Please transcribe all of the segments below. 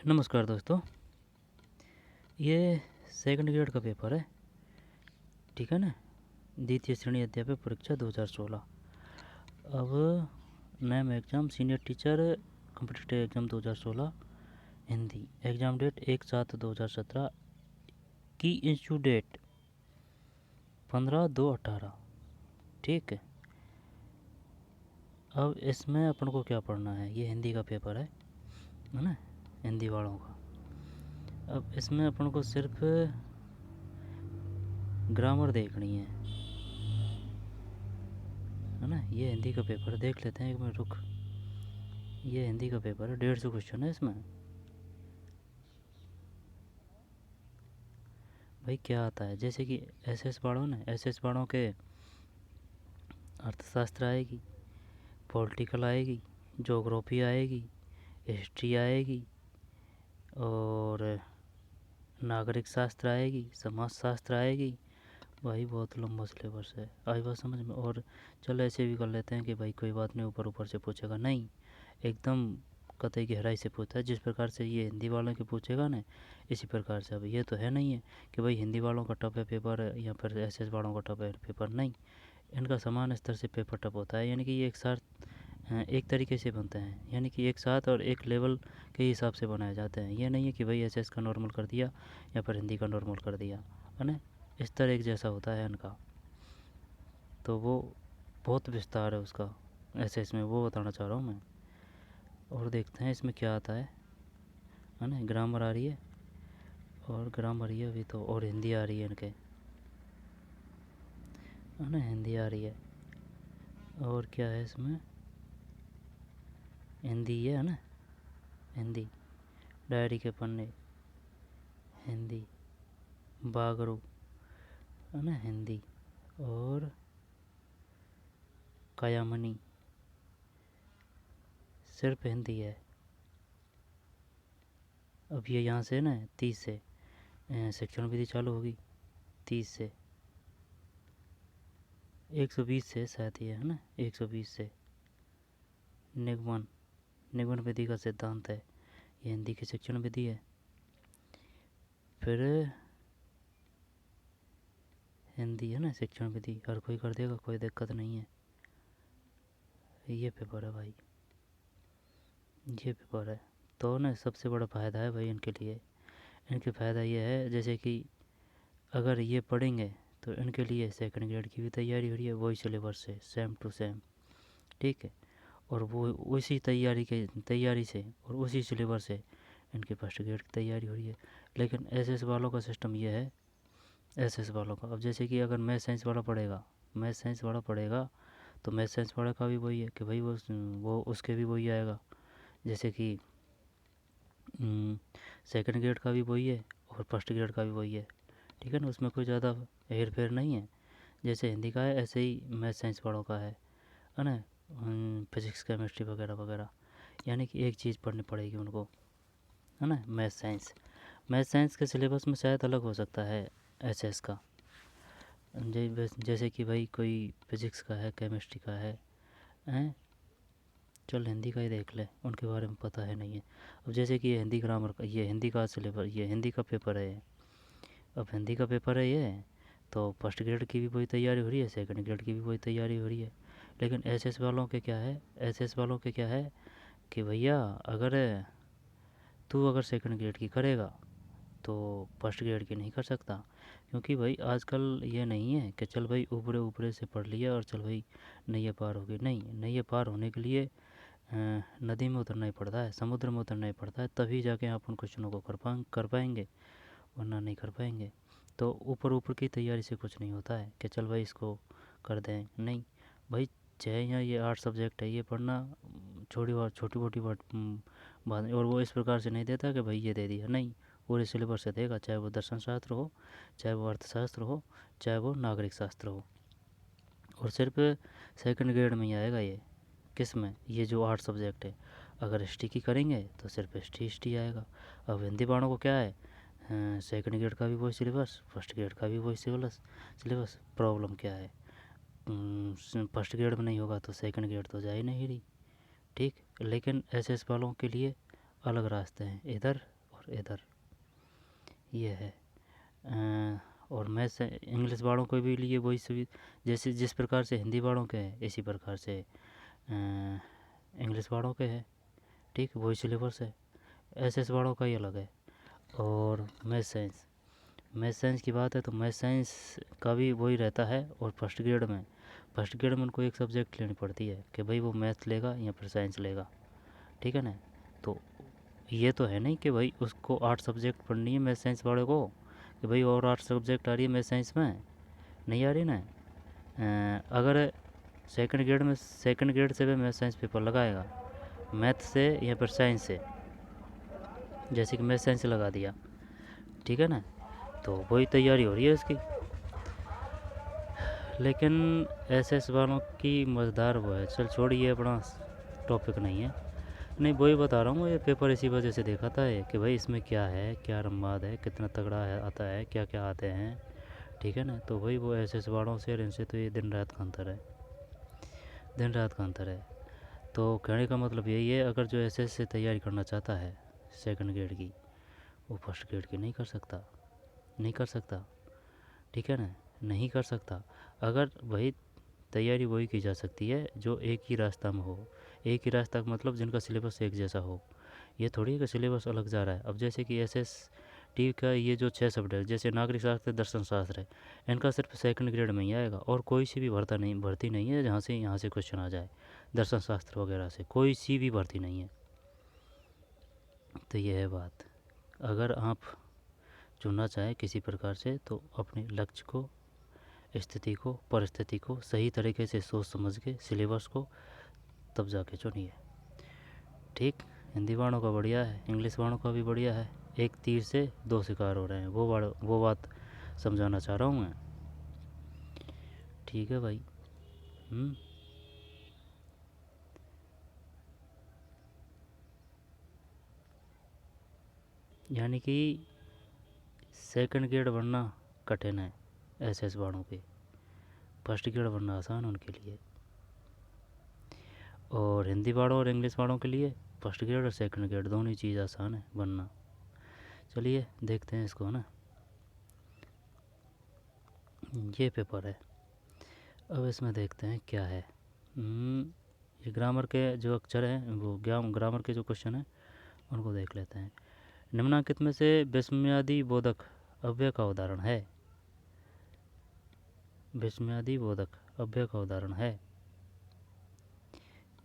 नमस्कार दोस्तों। ये सेकंड ग्रेड का पेपर है, ठीक है ना। द्वितीय श्रेणी अध्यापक परीक्षा 2016। अब name exam senior teacher competitive exam 2016 Hindi. Exam date 1/7/2017 की इंस्टीट्यूट डेट 15/2/18। ठीक है। अब इसमें अपन को क्या पढ़ना है, ये हिंदी का पेपर है ना, हिंदी वालों का। अब इसमें अपन को सिर्फ ग्रामर देखनी है ना। ये हिंदी का पेपर देख लेते हैं, एक मिनट रुक। ये हिंदी का पेपर है, 150 क्वेश्चन है इसमें। भाई क्या आता है, जैसे कि एसएस पढ़ो ना, एसएस पढ़ो के अर्थशास्त्र आएगी, पॉलिटिकल आएगी, ज्योग्राफी आएगी, हिस्ट्री आएगी, और नागरिक शास्त्र आएगी, समाज शास्त्र आएगी। भाई बहुत लंबा सिलेबस है, आई बात समझ में। और चलो ऐसे भी कर लेते हैं कि भाई कोई बात नहीं, ऊपर ऊपर से पूछेगा नहीं, एकदम कतई गहराई से पूछता है। जिस प्रकार से ये हिंदी वालों के पूछेगा ना, इसी प्रकार से। अब ये तो है नहीं है कि भाई हिंदी वालों का टफ है पेपर या फिर एसएस वालों का टफ है पेपर, नहीं। इनका समान स्तर से पेपर टफ होता है, यानी कि ये एक साथ एक तरीके से बनते हैं, यानी कि एक साथ और एक लेवल के हिसाब से बनाए जाते हैं। ये नहीं है कि भाई एसएस का नॉर्मल कर दिया या फिर हिंदी का नॉर्मल कर दिया, है ना। स्तर एक जैसा होता है इनका, तो वो बहुत विस्तार है उसका एसएस में, वो बताना चाह रहा हूँ मैं। और देखते हैं इसमें क्या आता है ना। ग्रामर आ रही है, और ग्रामर ही है अभी तो, और हिंदी आ रही है इनके, है ना। हिंदी आ रही है, और क्या है इसमें, हिंदी है ना। हिंदी डायरी के पन्ने, हिंदी बागरू, है ना, हिंदी। और कायामनी, सिर्फ हिंदी है। अब ये यहाँ से ना 30 से शिक्षण विधि चालू होगी, 30 से 120 से शायद ये, है ना, 120 से निगमन, निगमन विधि का सिद्धांत है, ये हिंदी की शिक्षण विधि है। फिर हिंदी है ना शिक्षण विधि, हर कोई कर देगा, कोई दिक्कत नहीं है। ये पेपर है भाई, ये पेपर है। तो ना सबसे बड़ा फ़ायदा है भाई इनके लिए। इनके फ़ायदा ये है, जैसे कि अगर ये पढ़ेंगे तो इनके लिए सेकंड ग्रेड की भी तैयारी हो रही है, वही सिलेबस से सेम टू सेम, ठीक है। और वो उसी तैयारी से और उसी सिलेबस से इनके फर्स्ट ग्रेड की तैयारी हो रही है। लेकिन एसएस वालों का सिस्टम ये है, एसएस वालों का, अब जैसे कि अगर मैथ साइंस वाला पढ़ेगा, मैथ साइंस वाला पढ़ेगा तो मैथ साइंस वाला का भी वही है कि भाई वो उसके भी वही आएगा। जैसे कि सेकंड ग्रेड का भी वही है और फर्स्ट ग्रेड का भी वही है, ठीक है ना। उसमें कोई ज़्यादा हेर फेर नहीं है। जैसे हिंदी का है ऐसे ही मैथ साइंस वालों का है ना। फिजिक्स केमिस्ट्री वगैरह वगैरह, यानी कि एक चीज़ पढ़नी पड़ेगी उनको, है ना। मैथ साइंस, मैथ साइंस के सिलेबस में शायद अलग हो सकता है एसएस का। जैसे कि भाई कोई फिजिक्स का है, केमिस्ट्री का है, हैं। चल हिंदी का ही देख ले, उनके बारे में पता है नहीं है। अब जैसे कि ये हिंदी ग्रामर का, ये हिंदी का सिलेबस, ये हिंदी का पेपर है। अब हिंदी का पेपर है ये, तो फर्स्ट ग्रेड की भी वही तैयारी हो रही है, सेकंड ग्रेड की भी वही तैयारी हो रही है। लेकिन एसएस वालों के क्या है, एसएस वालों के क्या है कि भैया अगर तू अगर सेकंड ग्रेड की करेगा तो फर्स्ट ग्रेड की नहीं कर सकता। क्योंकि भाई आजकल ये नहीं है कि चल भाई ऊपरे ऊपरे से पढ़ लिया और चल भाई नैया पार हो गई, नहीं। नैया पार होने के लिए नदी में उतरना ही पड़ता है, समुद्र में उतरना ही पड़ता है, तभी जाके आप उन क्वेश्चनों को कर पाएंगे, वरना नहीं कर पाएंगे। तो ऊपर ऊपर की तैयारी से कुछ नहीं होता है कि चल भाई इसको कर दें, नहीं। भाई चाहे यहाँ ये 8 सब्जेक्ट है, ये पढ़ना छोटी मोटी बात नहीं। और वो इस प्रकार से नहीं देता कि भाई ये दे दिया, नहीं। पूरे सिलेबस से देगा, चाहे वो दर्शन शास्त्र हो, चाहे वो अर्थशास्त्र हो, चाहे वो नागरिक शास्त्र हो। और सिर्फ सेकंड ग्रेड में ही आएगा ये, किस में, ये जो 8 सब्जेक्ट है। अगर हिस्ट्री की करेंगे तो सिर्फ हिस्ट्री आएगा। अब हिंदी वालों को क्या है, सेकंड ग्रेड का भी वही सिलेबस, फर्स्ट ग्रेड का भी वही सिलेबस। प्रॉब्लम क्या है, फर्स्ट ग्रेड में नहीं होगा तो सेकंड ग्रेड तो जा ही नहीं रही, ठीक। लेकिन एसएस वालों के लिए अलग रास्ते हैं, इधर और इधर ये है। और मैथ्स इंग्लिश वालों को भी लिए वही सभी, जैसे जिस प्रकार से हिंदी वालों के हैं इसी प्रकार से इंग्लिश वालों के हैं। ठीक, वही सिलेबस है। एसएस वालों का ही अलग है। और मैथ साइंस की बात है तो मैथ साइंस का भी वही रहता है। और फर्स्ट ग्रेड में उनको एक सब्जेक्ट लेनी पड़ती है कि भाई वो मैथ लेगा या फिर साइंस लेगा। ठीक है ना। तो ये तो है नहीं कि भाई उसको 8 सब्जेक्ट पढ़नी है मैथ साइंस वाले को, कि भाई और 8 सब्जेक्ट आ रही है मैथ साइंस में, नहीं आ रही ना। अगर सेकंड ग्रेड से भी मैथ साइंस पेपर लगाएगा, मैथ से या फिर साइंस से, जैसे कि मैथ साइंस से लगा दिया, ठीक है ना, तो वही तैयारी हो रही है उसकी। लेकिन एसएस वालों की मज़ेदार वो है, चल छोड़िए, अपना टॉपिक नहीं है। नहीं, वही बता रहा हूँ, ये पेपर इसी वजह से देखा था कि भाई इसमें क्या है, क्या रम्बाद है, कितना तगड़ा है, आता है, क्या क्या आते हैं। ठीक है ना। तो वही वो एसएस वालों से और इनसे तो ये दिन रात का अंतर है, दिन रात का अंतर है। तो कहने का मतलब यही है, अगर जो एसएस से तैयारी करना चाहता है सेकंड ग्रेड की, वो फर्स्ट ग्रेड की नहीं कर सकता, नहीं कर सकता। ठीक है ना, नहीं कर सकता। अगर वही तैयारी वही की जा सकती है जो एक ही रास्ता में हो। एक ही रास्ता का मतलब जिनका सिलेबस एक जैसा हो। ये थोड़ी का सिलेबस अलग जा रहा है। अब जैसे कि एसएस टी का ये जो 6 सब्जेक्ट, जैसे नागरिक शास्त्र, दर्शन शास्त्र है, इनका सिर्फ सेकंड ग्रेड में ही आएगा और कोई सी भी भर्ती नहीं है जहाँ से यहाँ से क्वेश्चन आ जाए। दर्शन शास्त्र वगैरह से कोई सी भी भर्ती नहीं है। तो ये है बात। अगर आप चुनना चाहें किसी प्रकार से तो अपने लक्ष्य को, स्थिति को, परिस्थिति को सही तरीके से सोच समझ के सिलेबस को तब जाके चुनिए। ठीक, हिंदी वालों का बढ़िया है, इंग्लिश वालों का भी बढ़िया है। एक तीर से दो शिकार हो रहे हैं, वो बात समझाना चाह रहा हूँ मैं। ठीक है भाई। यानी कि सेकंड ग्रेड बनना कठिन है एसएस वालों के, फर्स्ट ग्रेड बनना आसान उनके लिए। और हिंदी वालों और इंग्लिश वालों के लिए फर्स्ट ग्रेड और सेकंड ग्रेड दोनों ही चीज़ आसान है बनना। चलिए देखते हैं इसको, है ना। ये पेपर है, अब इसमें देखते हैं क्या है। ये ग्रामर के जो अक्षर हैं, वो ग्रामर के जो क्वेश्चन हैं उनको देख लेते हैं। निम्नलिखित में से विस्मयादि बोधक अव्यय का उदाहरण है। विस्मयादि बोधक अव्यय का उदाहरण है।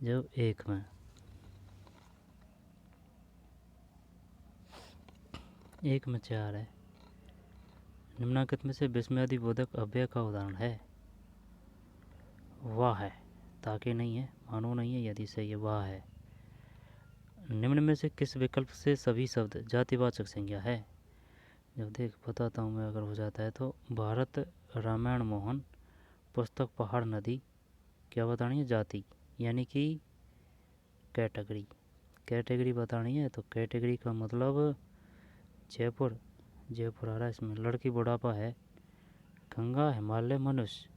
जब एक में 4 है, निम्नलिखित में से विस्मयादि बोधक अव्यय का उदाहरण है। वाह है, ताकि नहीं है, मानो नहीं है, यदि सही है वाह है। निम्न में से किस विकल्प से सभी शब्द जातिवाचक संज्ञा है। जब देख बताता हूँ मैं, अगर हो जाता है तो भारत रामायण मोहन पुस्तक पहाड़ नदी, क्या बतानी है, जाति यानी कि कैटेगरी, कैटेगरी बतानी है। तो कैटेगरी का मतलब जयपुर, जयपुर आ रहा है इसमें। लड़की बुढ़ापा है, गंगा हिमालय मनुष्य,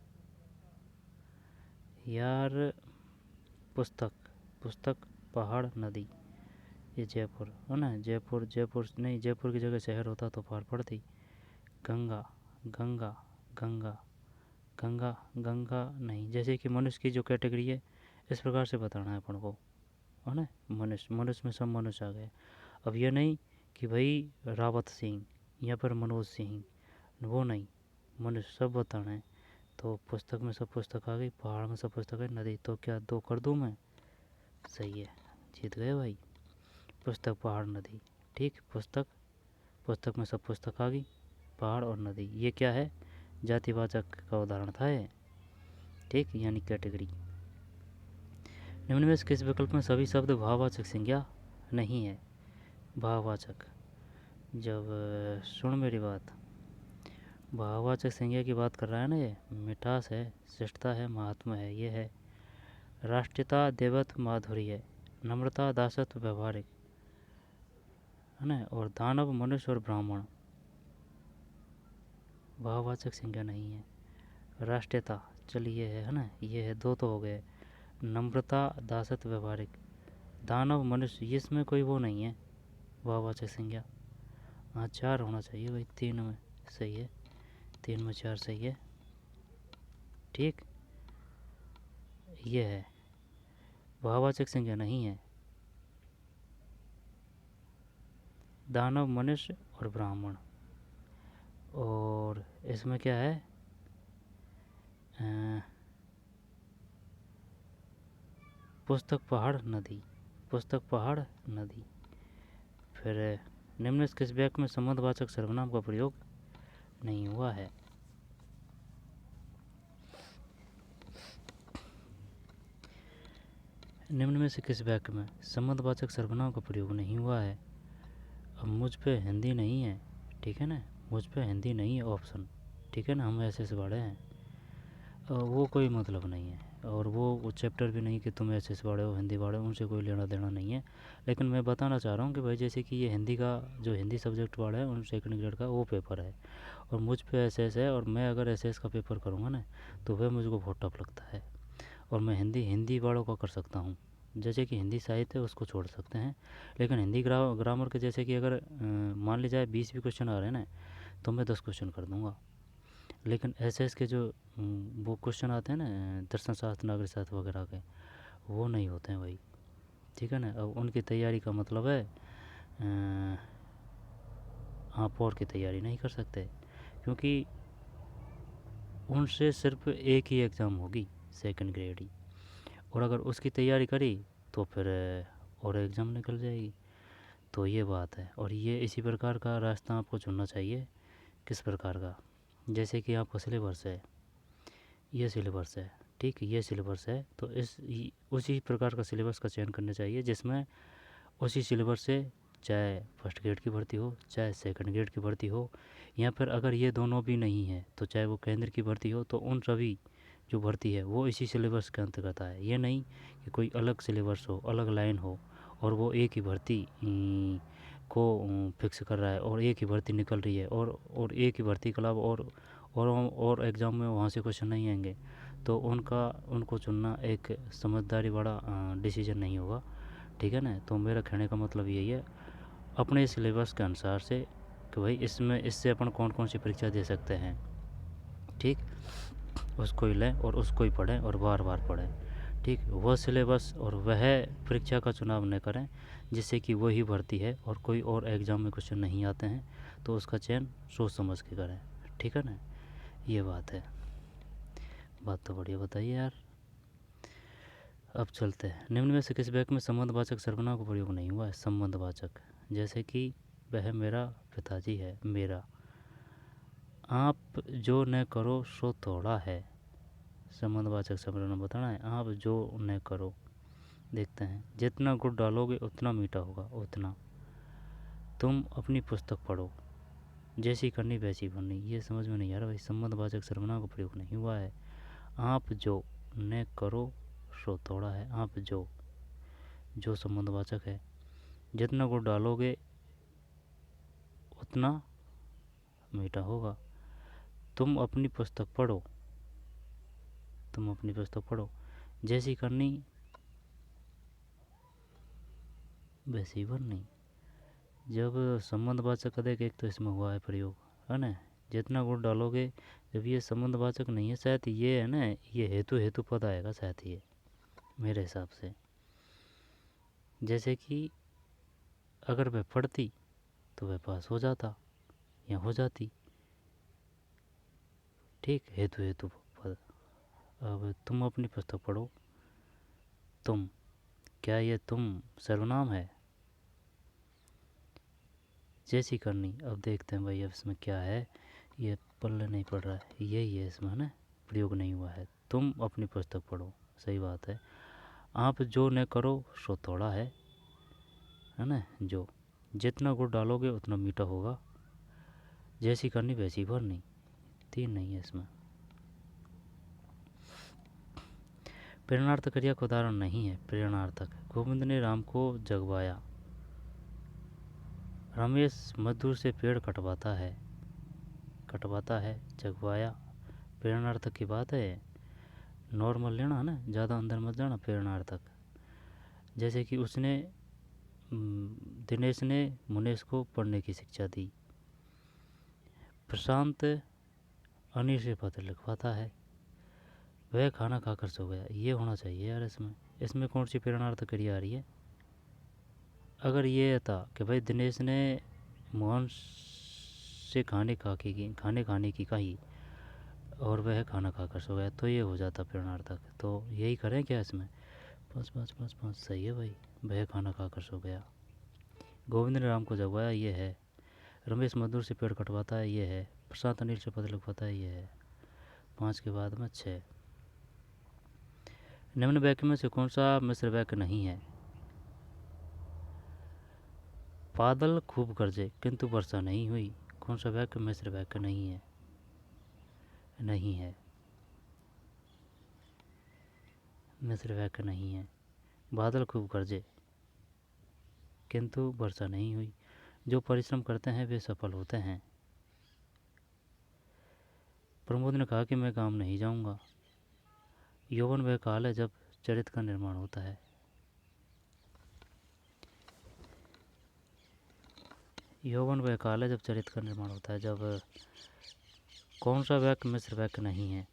यार पुस्तक पहाड़ नदी, ये जयपुर है ना। जयपुर नहीं, जयपुर की जगह शहर होता तो पहाड़ पड़ती। गंगा गंगा गंगा गंगा गंगा नहीं, जैसे कि मनुष्य की जो कैटेगरी है इस प्रकार से बताना है अपन को, है ना। मनुष्य में सब मनुष्य आ गए। अब ये नहीं कि भाई रावत सिंह या फिर मनोज सिंह, वो नहीं, मनुष्य सब बताना है। तो पुस्तक में सब पुस्तक आ गई, पहाड़ में सब पुस्तक है, नदी तो क्या 2 कर दूँ मैं। सही है, जीत गए भाई। पुस्तक पहाड़ नदी, ठीक। पुस्तक में सब पुस्तक आ गई, पहाड़ और नदी, ये क्या है, जातिवाचक का उदाहरण था ये, ठीक, यानी कैटेगरी। निम्न में से किस विकल्प में सभी शब्द भाववाचक संज्ञा नहीं है। भाववाचक, जब सुन मेरी बात, भाववाचक संज्ञा की बात कर रहा है ना, ये मिठास है, शिष्टता है, महात्मा है, ये है राष्ट्रीयता, देवत्व, माधुर्य है, नम्रता, दासत्व, व्यवहारिक, है ना। और दानव, मनुष्य और ब्राह्मण भाववाचक संज्ञा नहीं है। राष्ट्रीयता, चलिए है ना, ये है, 2 तो हो गए। नम्रता, दासत्व, व्यवहारिक, दानव, मनुष्य, इसमें कोई वो नहीं है भाववाचक संज्ञा, हाँ 4 होना चाहिए भाई, 3 में सही है, 3 में 4 सही है। ठीक, ये है, भाववाचक संज्ञा नहीं है। दानव, मनुष्य और ब्राह्मण। और इसमें क्या है, पुस्तक, पहाड़, नदी। पुस्तक, पहाड़, नदी। फिर निम्न से किस वाक्य में संबंधवाचक सर्वनाम का प्रयोग नहीं हुआ है। निम्न में से किस वाक्य में संबंधवाचक सर्वनाम का प्रयोग नहीं हुआ है। अब मुझ पे हिंदी नहीं है, ठीक है ना, मुझ पे हिंदी नहीं है ऑप्शन, ठीक है ना, हम ऐसे पढ़े हैं, वो कोई मतलब नहीं है। और वो चैप्टर भी नहीं कि तुम ऐसे पढ़े हो, हिंदी पढ़े हो, उनसे कोई लेना देना नहीं है। लेकिन मैं बताना चाह रहा हूँ कि भाई जैसे कि ये हिंदी का जो हिंदी सब्जेक्ट पढ़ा है उन सेकंड ग्रेड का वो पेपर है, और मुझ पे एस है, और मैं अगर एस का पेपर करूँगा ना तो वह मुझको बहुत टफ लगता है। और मैं हिंदी वालों का कर सकता हूँ, जैसे कि हिंदी साहित्य उसको छोड़ सकते हैं, लेकिन हिंदी ग्रामर के जैसे कि अगर मान ली जाए 20 भी क्वेश्चन आ रहे हैं ना तो मैं 10 क्वेश्चन कर दूँगा। लेकिन एस के जो वो क्वेश्चन आते हैं ना, दर्शन शास्त्र, नागरिक शास्त्र वगैरह के, वो नहीं होते हैं भाई, ठीक है ना। अब उनकी तैयारी का मतलब है आप और की तैयारी नहीं कर सकते, क्योंकि उनसे सिर्फ एक ही एग्ज़ाम होगी, सेकंड ग्रेड ही, और अगर उसकी तैयारी करी तो फिर और एग्ज़ाम निकल जाएगी। तो ये बात है, और ये इसी प्रकार का रास्ता आपको चुनना चाहिए। किस प्रकार का, जैसे कि आपका सिलेबस है, ये सिलेबस है, ठीक, ये सिलेबस है, तो उसी प्रकार का सिलेबस का चयन करना चाहिए जिसमें उसी सिलेबस से चाहे फर्स्ट ग्रेड की भर्ती हो, चाहे सेकंड ग्रेड की भर्ती हो, या फिर अगर ये दोनों भी नहीं है तो चाहे वो केंद्र की भर्ती हो, तो उन सभी जो भर्ती है वो इसी सिलेबस के अंतर्गत आए। ये नहीं कि कोई अलग सिलेबस हो, अलग लाइन हो, और वो एक ही भर्ती को फिक्स कर रहा है, और एक ही भर्ती निकल रही है, और एक ही भर्ती के अलावा और एग्ज़ाम में वहाँ से क्वेश्चन नहीं आएंगे, तो उनको चुनना एक समझदारी वाला डिसीजन नहीं होगा, ठीक है ना। तो मेरा कहने का मतलब यही है, अपने सिलेबस के अनुसार से कि भाई इससे अपन कौन कौन सी परीक्षा दे सकते हैं, ठीक, उसको ही लें और उसको ही पढ़ें और बार बार पढ़ें, ठीक। वह सिलेबस और वह परीक्षा का चुनाव न करें जिससे कि वही भर्ती है और कोई और एग्ज़ाम में क्वेश्चन नहीं आते हैं, तो उसका चयन सोच समझ के करें, ठीक है ना। ये बात है, बात तो बढ़िया बताइए यार। अब चलते हैं, निम्न में से किस वाक्य में संबंधवाचक सर्वनाम का प्रयोग नहीं हुआ है। संबंधवाचक, जैसे कि वह मेरा पिताजी है, मेरा। आप जो न करो सो थोड़ा है, संबंधवाचक सर्वनाम बताना है, आप जो न करो। देखते हैं, जितना गुड़ डालोगे उतना मीठा होगा, उतना। तुम अपनी पुस्तक पढ़ो, जैसी करनी वैसी बननी। ये समझ में नहीं आ रहा भाई, संबंधवाचक सर्वनाम का प्रयोग नहीं हुआ है। आप जो न करो सो थोड़ा है, आप जो संबंधवाचक है, जितना गुड़ डालोगे उतना मीठा होगा। तुम अपनी पुस्तक पढ़ो, तुम अपनी पुस्तक पढ़ो, जैसी करनी वैसी बननी। जब संबंधवाचक अधिक एक तो इसमें हुआ है प्रयोग, है ना, जितना गुड़ डालोगे, जब ये संबंधवाचक नहीं है, शायद ये है ना, ये हेतु पद आएगा शायद, ये मेरे हिसाब से। जैसे कि अगर वह पढ़ती तो वह पास हो जाता या हो जाती, ठीक, हेतु पद। अब तुम अपनी पुस्तक पढ़ो, तुम, क्या ये तुम सर्वनाम है। जैसी करनी, अब देखते हैं भाई अब इसमें क्या है, ये पल्ले नहीं पड़ रहा है, यही है इसमें ना, प्रयोग नहीं हुआ है। तुम अपनी पुस्तक पढ़ो, सही बात है। आप जो न करो सो थोड़ा है ना, जो, जितना गुड़ डालोगे उतना मीठा होगा, जैसी करनी वैसी भरनी, 3 नहीं है इसमें। प्रेरणार्थक क्रिया का उदाहरण नहीं है, प्रेरणार्थक। गोविंद ने राम को जगवाया, रमेश मजदूर से पेड़ कटवाता है, जगवाया, प्रेरणार्थक की बात है। नॉर्मल लेना है ना, ज़्यादा अंदर मत जाना, प्रेरणार्थक। जैसे कि दिनेश ने मुनेश को पढ़ने की शिक्षा दी, प्रशांत अनिल से पत्र लिखवाता है, वह खाना खाकर सो गया। ये होना चाहिए यार, इसमें कौन सी प्रेरणार्थ क्रिया आ रही है? अगर ये था कि भाई दिनेश ने मोहन से खाने खाने की कही और वह खाना खाकर सो गया, तो ये हो जाता प्रेरणार्थक। तो यही करें क्या इसमें? बस बस बस बस, सही है भाई, वह खाना खाकर सो गया। गोविंद ने राम को जगवाया, ये है। रमेश मजदूर से पेड़ कटवाता है, ये है। प्रशांत अनिल से पत्र लिखवाता है, ये है। 5 के बाद में 6। निम्न वाक्य में से कौन सा मिश्र वाक्य नहीं है? बादल खूब गरजे किंतु वर्षा नहीं हुई, कौन सा वाक्य मिश्र वाक्य नहीं है? नहीं है, मिश्र वाक्य नहीं है। बादल खूब गरजे किंतु वर्षा नहीं हुई। जो परिश्रम करते हैं वे सफल होते हैं। प्रमोद ने कहा कि मैं गांव नहीं जाऊंगा। यौवन वह काल है जब चरित्र का निर्माण होता है। यौवन वह काल है जब चरित्र का निर्माण होता है। जब कौन सा वाक्य मिश्र वाक्य नहीं है?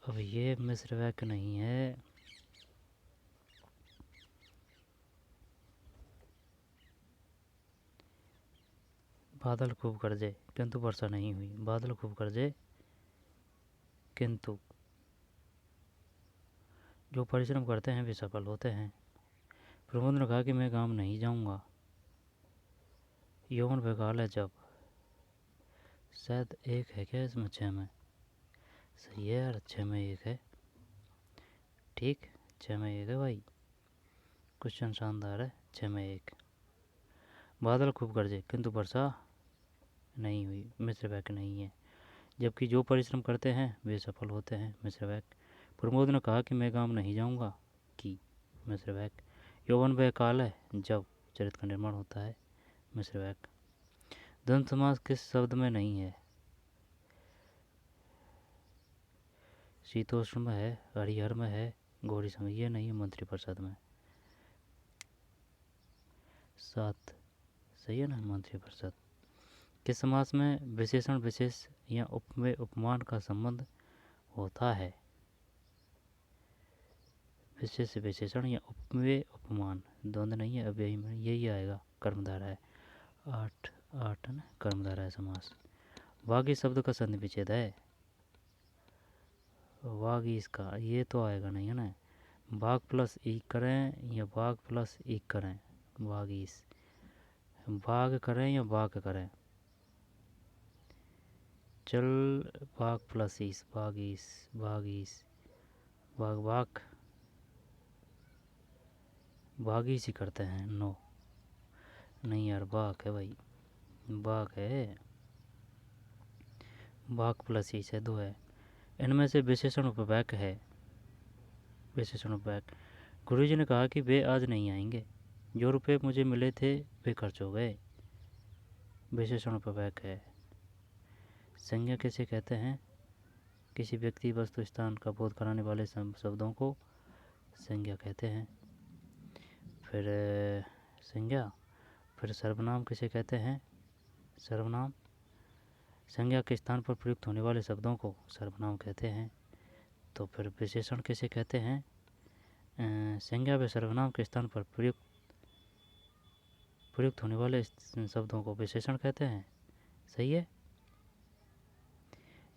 अब ये मिश्र वाक्य नहीं है। बादल खूब गरजे किंतु वर्षा नहीं हुई। बादल खूब गरजे किंतु, जो परिश्रम करते हैं वे सफल होते हैं। प्रमोद ने कहा कि मैं गांव नहीं जाऊंगा। यौवन वह काल है जब, शायद 1 है क्या इसमें? 6 में सही है यार, 6 में 1 है। ठीक, 6 में 1 है भाई, क्वेश्चन शानदार है। 6 में 1। बादल खूब गरजे किंतु वर्षा नहीं हुई, मिश्र वाक्य नहीं है। जबकि जो परिश्रम करते हैं वे सफल होते हैं, मिश्र वाक्य। प्रमोद ने कहा कि मैं गांव नहीं जाऊंगा, कि मिश्र वाक्य। यौवन वह काल है जब चरित्र का निर्माण होता है, मिश्र वाक्य। द्वंद्व समास किस शब्द में नहीं है? शीतोष्ण में है, हरिहर में है, गौरी संग। ये नहीं है मंत्रिपरिषद में। 7 सही है ना, मंत्रिपरिषद। किस समास में विशेषण विशेष या उपमेय उपमान का संबंध होता है? विशेष विशेषण या उपमेय उपमान, द्वंद्व नहीं है। अब यही में यही आएगा, कर्मधारा है। 8 8 ना, कर्मधारा है समास। वागी शब्द का संधि विच्छेद है। वागी इसका ये तो आएगा नहीं है ना। बाघ प्लस ई करें या बाघ प्लस ई करें? वागीस। बाघ करें या बाघ करें? चल, बाघ प्लस ईस, बागीस। बागीस, बाघ बाघ, बागीस ही करते हैं। नो नहीं यार, बाघ है भाई, बाघ है। बाघ प्लस ईस है, 2 है। इनमें से विशेषण उपवाक्य है। विशेषण उपवाक्य। गुरुजी ने कहा कि वे आज नहीं आएंगे। जो रुपए मुझे मिले थे वे खर्च हो गए, विशेषण उपवाक्य है। संज्ञा किसे कहते हैं? किसी व्यक्ति वस्तु स्थान का बोध कराने वाले शब्दों को संज्ञा कहते हैं। फिर संज्ञा। फिर सर्वनाम किसे कहते हैं? सर्वनाम। संज्ञा के स्थान पर प्रयुक्त होने वाले शब्दों को सर्वनाम कहते हैं। तो फिर विशेषण किसे कहते हैं? संज्ञा व सर्वनाम के स्थान पर प्रयुक्त होने वाले शब्दों को विशेषण कहते हैं। सही है।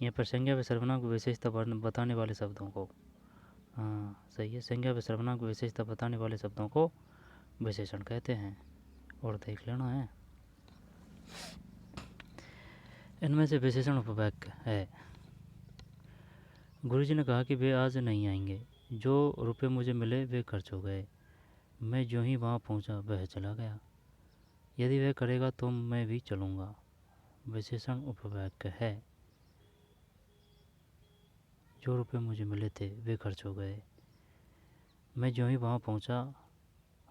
यहाँ पर संज्ञा व सर्वनाम की विशेषता बताने वाले शब्दों को, हाँ सही है, संज्ञा व सर्वनाम की विशेषता बताने वाले शब्दों को विशेषण कहते हैं। और देख लेना है। इनमें से विशेषण उपवाक्य है। गुरुजी ने कहा कि वे आज नहीं आएंगे। जो रुपए मुझे मिले वे खर्च हो गए। मैं जो ही वहाँ पहुँचा वह चला गया। यदि वह करेगा तो मैं भी चलूँगा, विशेषण उपवाक्य है। जो रुपए मुझे मिले थे वे खर्च हो गए। मैं जो ही वहाँ पहुँचा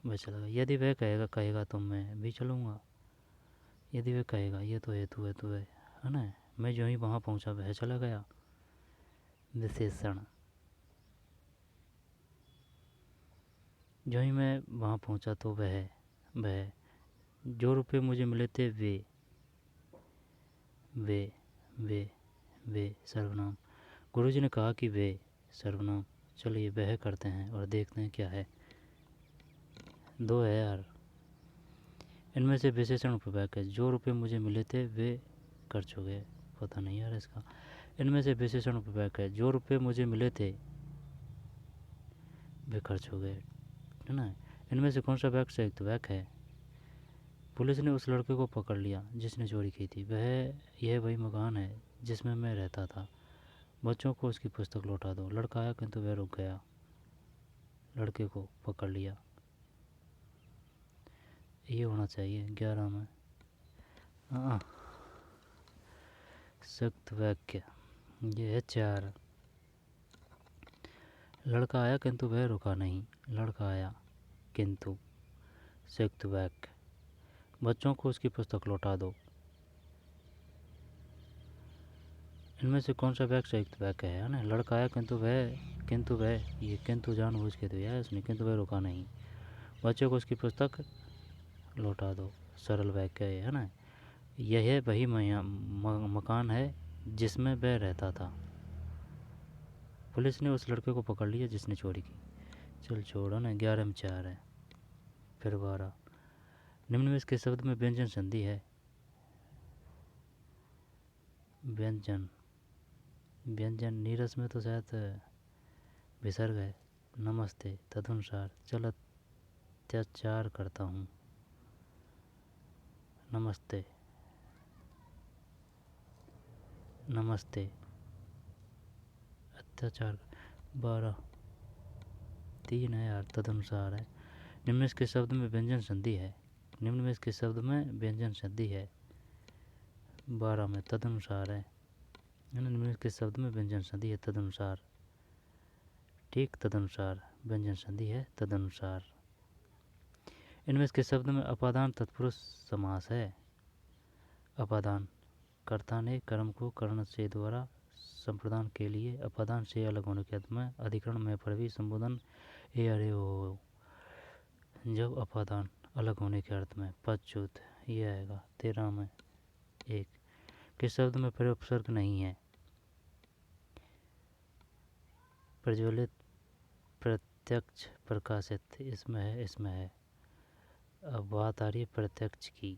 वह चला गया। यदि वह कहेगा तो मैं भी चलूँगा। यदि वह कहेगा, ये तो हेतु है ना। मैं जो ही वहाँ पहुँचा वह चला गया, विशेषण। जो ही मैं वहाँ पहुँचा तो वह। जो रुपए मुझे मिले थे वे, वे, वे, वे सर्वनाम। गुरुजी ने कहा कि वे सर्वनाम। चलिए वह करते हैं और देखते हैं क्या है। 2 है यार। इनमें से विशेषण उपवाक्य है। जो रुपये मुझे मिले थे वे खर्च हो गए। पता नहीं यार इसका। इनमें से विशेषण उपवाक्य है। जो रुपये मुझे मिले थे वे खर्च हो गए, है ना। इनमें से कौन सा वाक्य संयुक्त वाक्य है। पुलिस ने उस लड़के को पकड़ लिया जिसने चोरी की थी। यह वही मकान है जिसमें मैं रहता था। बच्चों को उसकी पुस्तक लौटा दो। लड़का आया किंतु वह रुक गया। लड़के को पकड़ लिया, ये होना चाहिए 11 में। हाँ, सख्त वाक्य ये है 4। लड़का आया किंतु वह रुका नहीं। लड़का आया किंतु सख्त वाक्य। बच्चों को उसकी पुस्तक लौटा दो। इनमें से कौन सा वाक्य संयुक्त वाक्य है ना। लड़का आया किंतु वह ये किंतु जानबूझ के दिया है उसने। किंतु वह रुका नहीं। बच्चों को उसकी पुस्तक लौटा दो, सरल वाक्य है ना। यह वही मकान है जिसमें वह रहता था। पुलिस ने उस लड़के को पकड़ लिया जिसने चोरी की। चल छोड़ो ना, 11 में 4 है। फिर 12। निम्न में इसके शब्द में व्यंजन संधि है। व्यंजन नीरस में तो शायद विसर्ग है। नमस्ते तदनुसार। चल अत्याचार करता हूँ। नमस्ते, नमस्ते अत्याचार। 12। 3 है यार, तदनुसार है। निम्न में इसके शब्द में व्यंजन संधि है। निम्न में इसके शब्द में व्यंजन संधि है। 12 में तदनुसार है। निम्न में इसके शब्द में व्यंजन संधि है तदनुसार। ठीक, तदनुसार व्यंजन संधि है तदनुसार। इनमें इसके शब्द में अपादान तत्पुरुष समास है। अपादान कर्ता ने कर्म को कर्ण से द्वारा संप्रदान के लिए अपादान से अलग होने के अर्थ में अधिकरण में प्रवी संबोधन ए अरे हो। जब अपादान अलग होने के अर्थ में पदच्युत ये आएगा। 13 में 1 के शब्द में प्रयोपसर्ग नहीं है। प्रज्वलित, प्रत्यक्ष, प्रकाशित इसमें है। अब बात आ रही है प्रत्यक्ष की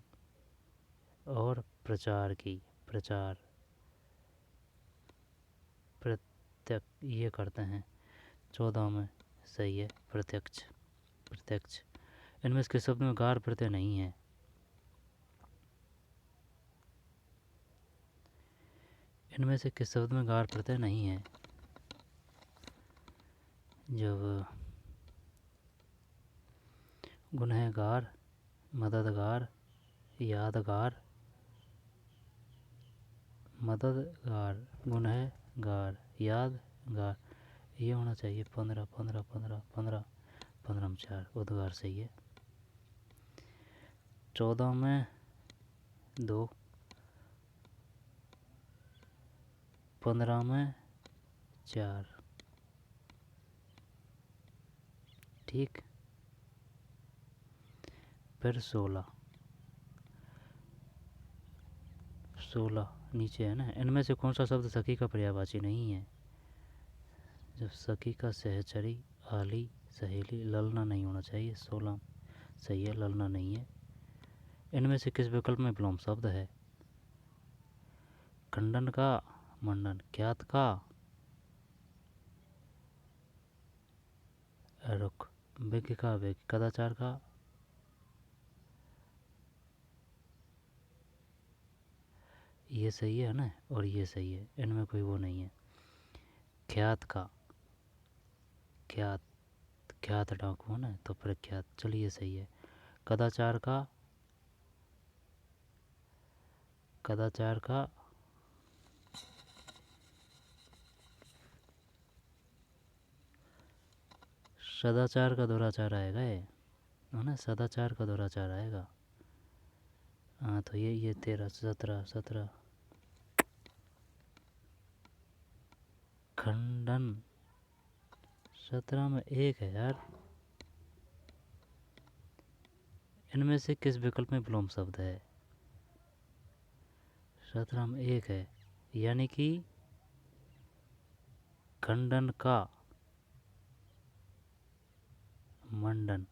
और प्रचार की। प्रचार प्रत्यक्ष ये करते हैं। 14 में सही है प्रत्यक्ष। प्रत्यक्ष। इनमें इसके शब्द में गार प्रत्यय नहीं है। इनमें से किस शब्द में गार प्रत्यय नहीं है। जब गुनहगार, मददगार, यादगार, मददगार, गुनहगार, यादगार ये होना चाहिए। 15 15 15 15 15 में 4 उद्गार सही है। 14 में 2, 15 में 4। ठीक। फिर 16 नीचे है ना। इनमें से कौन सा शब्द सखी का पर्यायवाची नहीं है। जब सखी का सहचरी, आली, सहेली, ललना नहीं होना चाहिए। 16 सही है, ललना नहीं है। इनमें से किस विकल्प में विलोम शब्द है। खंडन का, मंडन, ख्यात का, रुख, विज्ञ का, विज्ञ, कदाचार का, ये सही है ना और ये सही है। इनमें कोई वो नहीं है। ख्यात का, ख्यात डाकू है ना तो प्रख्यात। चलिए सही है। कदाचार का, सदाचार का दुराचार आएगा ये, है ना। सदाचार का दुराचार आएगा। हाँ तो ये 13 17 खंडन 17 में 1 है यार। इनमें से किस विकल्प में विलोम शब्द है। शतराम एक है, यानी कि खंडन का मंडन,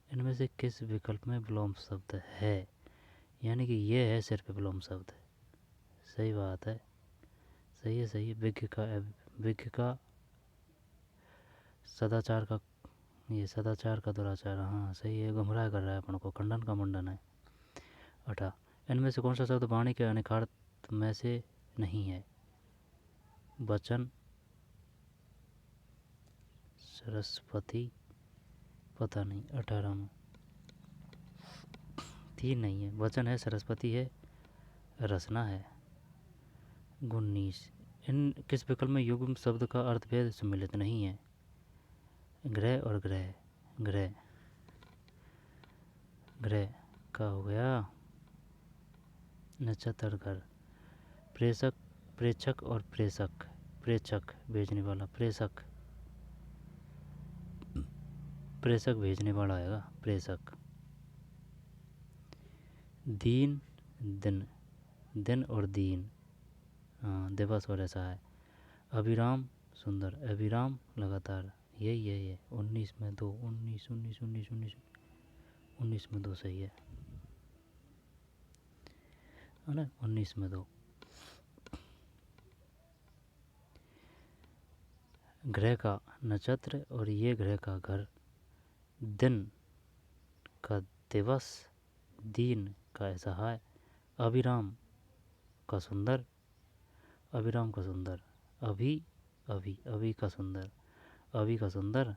इनमें से किस विकल्प में विलोम शब्द है? यानी कि ये है सिर्फ विलोम शब्द। सही बात है, सही है, सही है। विज्ञ का सदाचार का, ये सदाचार का दुराचार, हाँ सही है। गुमराह कर रहा है अपन को, खंडन का मंडन है। 8 इनमें से कौन सा शब्द वाणी के अनेकार्थ में से नहीं है? वचन, सरस्वती, पता नहीं। 18 में 3 नहीं है, वचन है, सरस्वती है, रचना है। 19 इन किस विकल्प में युग्म शब्द का अर्थभेद सम्मिलित नहीं है? ग्रह और ग्रह, ग्रह ग्रह का हो गया नक्षत्र घर। प्रेषक, प्रेक्षक और प्रेषक, प्रेक्षक भेजने वाला, प्रेषक, प्रेषक भेजने वाला आएगा, प्रेषक। दीन, दिन, दिन और दीन, हाँ दिवस और ऐसा है। अभिराम, सुंदर, अभिराम लगातार, यही है ये। 19 में 2, 19 19 19 19 19 में 2 सही है ना? 19 में 2। ग्रह का नक्षत्र और ये ग्रह का घर। दिन का दिवस, दीन का असहाय, अभिराम का सुंदर, अभिराम का सुंदर, अभी, अभी, अभी का सुंदर, अभी का सुंदर,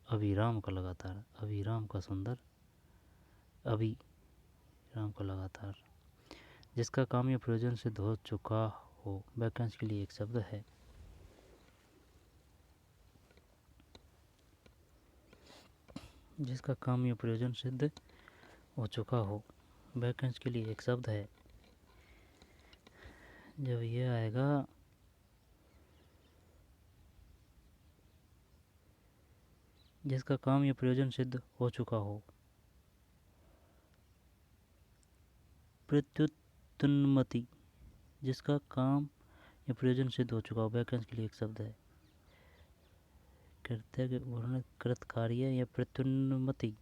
अभिराम का लगातार, अभिराम का सुंदर, अभी राम का लगातार। जिसका काम या प्रयोजन सिद्ध हो चुका हो, वाक्यांश के लिए एक शब्द है। जिसका काम या प्रयोजन सिद्ध हो चुका हो, वाक्यांश के लिए एक शब्द है। जब ये आएगा जिसका काम या प्रयोजन सिद्ध हो चुका हो, प्रत्युत्पन्नमति, जिसका काम या प्रयोजन सिद्ध हो चुका हो, वाक्यांश के लिए एक शब्द है। कृत्य के वर्णन कृत कार्य या प्रत्युन्नमति।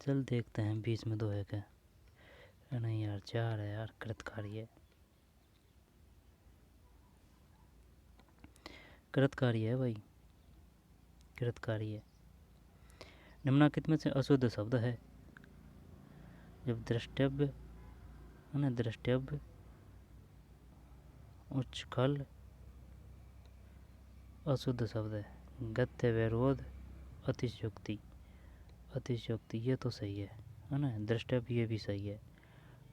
चल देखते हैं 20 में 2 है क्या? नहीं यार 4 है यार, कृत कार्य, कृत कार्य है भाई, कृत कार्य। निम्नलिखित में से अशुद्ध शब्द है? जब द्रष्टव्य है ना, द्रष्टव्य, उच्छल, अशुद्ध शब्द है। गत्य, विरोध, अतिशयोक्ति, अतिशयोक्ति ये तो सही है ना? द्रष्टव्य ये भी सही है।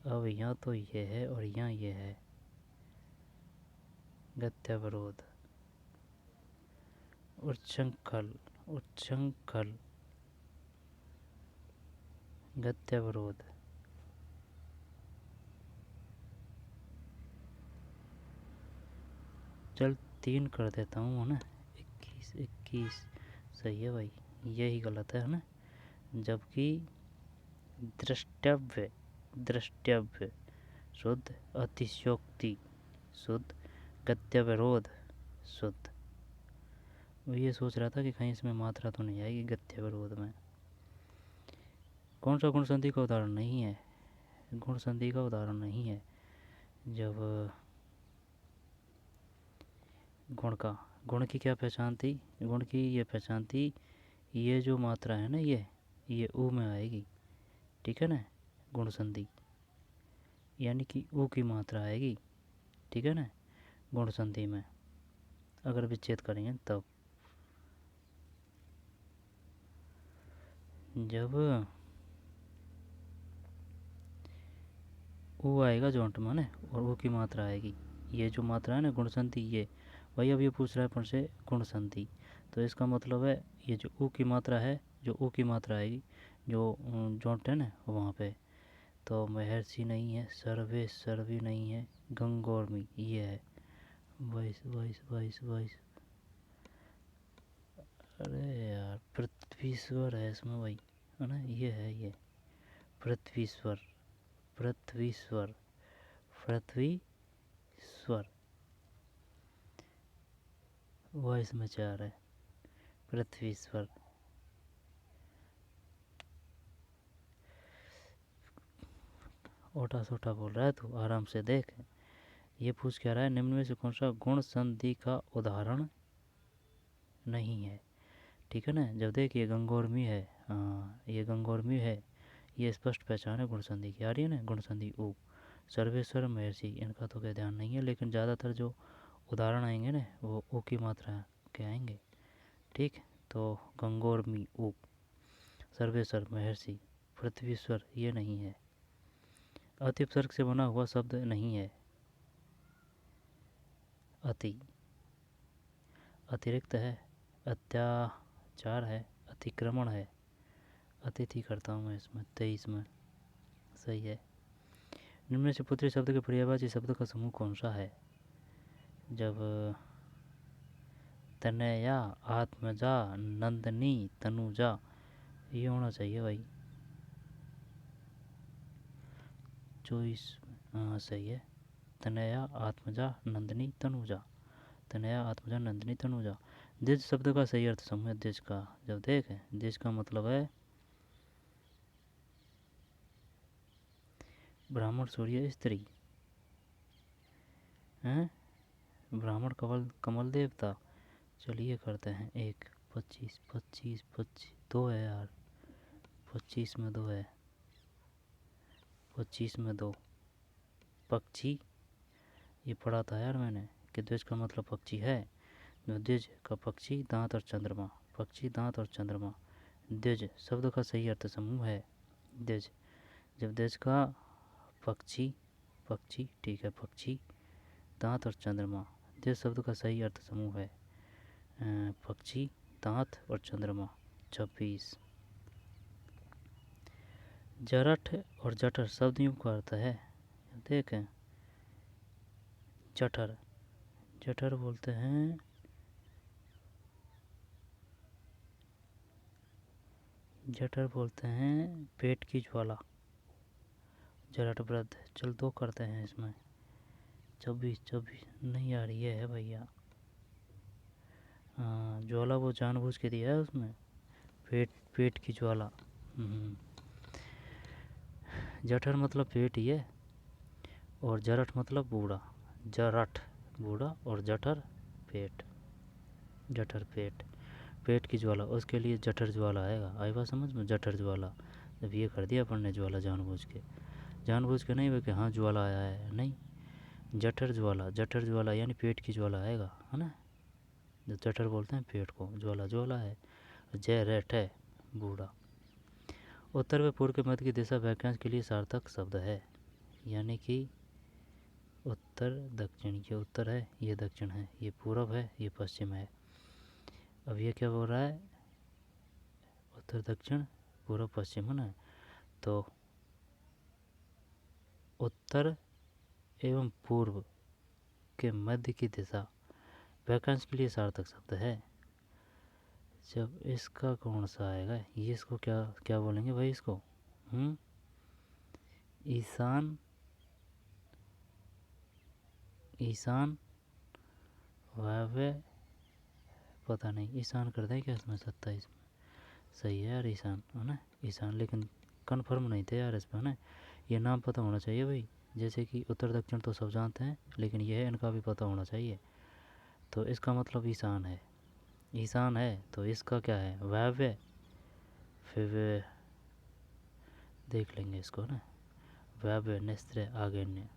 अब यहाँ तो ये है और यहाँ ये है, गत्य विरोध, उच्छृंखल, उच्छृंखल, गत्य विरोध, चल 3 कर देता हूँ है ना। 21 21 सही है भाई, यही गलत है ना? जबकि द्रष्टव्य, द्रष्टव्य शुद्ध, अतिशयोक्ति शुद्ध, गत्य विरोध शुद्ध। वो ये सोच रहा था कि कहीं इसमें मात्रा तो नहीं आएगी गत्य विरोध में। कौन सा गुण संधि का उदाहरण नहीं है? गुण संधि का उदाहरण नहीं है। जब गुण का, गुण की क्या पहचान थी? गुण की ये पहचान थी, ये जो मात्रा है ना, ये ऊ में आएगी, ठीक है ना? गुण संधि यानी कि ऊ की मात्रा आएगी, ठीक है ना? गुण संधि में अगर विच्छेद करेंगे तब। जब ऊ आएगा जोंट में ना, और ऊ की मात्रा आएगी, ये जो मात्रा है ना गुण संधि, ये भाई अब ये पूछ रहा है अपन से गुण संधि, तो इसका मतलब है ये जो ऊ की मात्रा है, जो ऊ की मात्रा आएगी, जो जोंट है ना वहाँ पे, तो महर्षि नहीं है, सर्वे सर्वी नहीं है, गंगोर्मी ये है, वाइस वाइस वाइस वाइस, अरे यार पृथ्वीश्वर है इसमें भाई, है ना? ये है ये पृथ्वीश्वर, पृथ्वीश्वर, पृथ्वीश्वर, वह इसमें 4 है, पृथ्वीश्वर। ओटा सोटा बोल रहा है तू, आराम से देख। ये पूछ क्या रहा है, निम्न में से कौन सा गुण संधि का उदाहरण नहीं है। ठीक है ना। जब देख ये गंगोर्मी है, हाँ ये गंगोर्मी है, ये स्पष्ट पहचान है गुण संधि की। आ रही है ना गुण संधि ऊ। सर्वेश्वर महर्षि इनका तो क्या ध्यान नहीं है, लेकिन ज़्यादातर जो उदाहरण आएंगे ना वो ऊ की मात्रा के आएंगे। ठीक, तो गंगोर्मी ऊ, सर्वेश्वर महर्षि, पृथ्वीश्वर ये नहीं है। अति उपसर्ग से बना हुआ शब्द नहीं है। अति, अतिरिक्त है, अत्याचार है, अतिक्रमण है, अतिथि करता हूँ मैं इसमें 23 में। सही है। निम्न में से पुत्री शब्द के पर्यायवाची शब्द का समूह कौन सा है। जब तनया, आत्मजा, नंदनी, तनुजा, ये होना चाहिए भाई 24। हाँ सही है। तनया, आत्मजा, नंदनी, तनुजा, तनया, आत्मजा, नंदनी, तनुजा। द्विज शब्द का सही अर्थ समूह द्विज का। जब देख द्विज का मतलब है ब्राह्मण, सूर्य, स्त्री हैं, ब्राह्मण कमल देवता। चलिए करते हैं 1, 25, 25, 25, 2 है यार, 25 में 2 है, 25 में 2। पक्षी, ये पढ़ा था यार मैंने कि द्विज का मतलब पक्षी है। द्विज का पक्षी, दांत और चंद्रमा, पक्षी, दांत और चंद्रमा। द्विज शब्द का सही अर्थ समूह है द्विज। जब द्विज का पक्षी, पक्षी ठीक है, पक्षी, दांत और चंद्रमा, द्विज शब्द का सही अर्थ समूह है पक्षी, दांत और चंद्रमा। 26। जरठ और जठर शब्द युग का अर्थ है। देखें जठर, जठर बोलते हैं जठर बोलते हैं पेट की ज्वाला। जरठ वृद्ध। चल 2 करते हैं इसमें। 24 नहीं आ रही है भैया। हाँ ज्वाला वो जानबूझ के दिया है उसमें, पेट की ज्वाला। जठर मतलब पेट ही है, और जरठ मतलब बूढ़ा। जरठ बूढ़ा और जठर पेट, जठर पेट, पेट की ज्वाला, उसके लिए जठर ज्वाला आएगा। आई बात समझ में, जठर ज्वाला। जब ये कर दिया अपन ने ज्वाला जानबूझ के नहीं हुए कि हाँ ज्वाला आया है, नहीं, जठर ज्वाला, जठर ज्वाला यानी पेट की ज्वाला आएगा, है ना। जो जठर बोलते हैं पेट को, ज्वाला ज्वाला है। जय रेठ है बूढ़ा। उत्तर व पूर्व के मध्य की दिशा वाक्यांश के लिए सार्थक शब्द है, यानी कि उत्तर दक्षिण, ये उत्तर है, ये दक्षिण है, ये पूर्व है, ये पश्चिम है। अब ये क्या बोल रहा है, उत्तर दक्षिण पूर्व पश्चिम, है ना। तो उत्तर एवं पूर्व के मध्य की दिशा वाक्यांश के लिए सार्थक शब्द है। जब इसका कौन सा आएगा, ये इसको क्या क्या बोलेंगे भाई इसको, ईशान, ईशान वायव्य, पता नहीं, ईशान कर दें क्या इसमें 27 में। सही है यार ईशान, है ना, ईशान। लेकिन कन्फर्म नहीं थे यार इस पर, है ना। ये नाम पता होना चाहिए भाई, जैसे कि उत्तर दक्षिण तो सब जानते हैं, लेकिन यह इनका भी पता होना चाहिए। तो इसका मतलब ईशान है, ईशान है, तो इसका क्या है, वायव्य। फिर देख लेंगे इसको ना, वायव्य, निस्त्र, आग्नेय।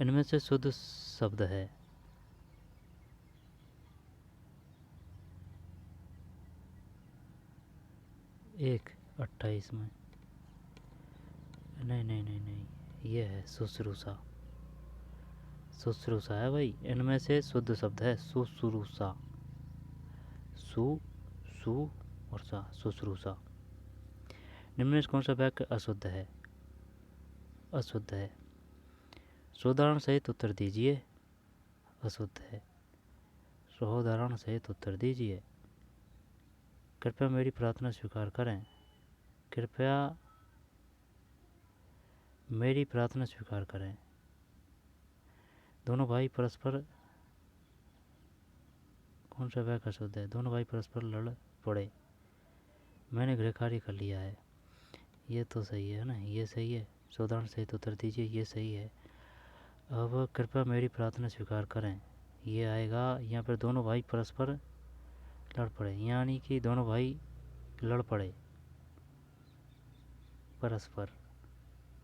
इनमें से शुद्ध शब्द है 1, 28 में। नहीं नहीं नहीं नहीं, ये है शुश्रूषा, शुश्रूषा है भाई। इनमें से शुद्ध शब्द है शुश्रूषा, सु और सा, शुश्रूषा। निम्न में कौन सा वाक्य अशुद्ध है, अशुद्ध है। सोदाहरण सहित उत्तर दीजिए। अशुद्ध है, सोदाहरण सहित उत्तर दीजिए। कृपया मेरी प्रार्थना स्वीकार करें। कृपया मेरी प्रार्थना स्वीकार करें। दोनों भाई परस्पर, कौन सा वाक्य शुद्ध है? दोनों भाई परस्पर लड़ पड़े। मैंने गृह कार्य कर लिया है। ये तो सही है ना, ये सही है। सावधान सहित उत्तर दीजिए, ये सही है। अब कृपया मेरी प्रार्थना स्वीकार करें, ये आएगा यहाँ पर। दोनों भाई परस्पर लड़ पड़े, यानी कि दोनों भाई लड़ पड़े परस्पर,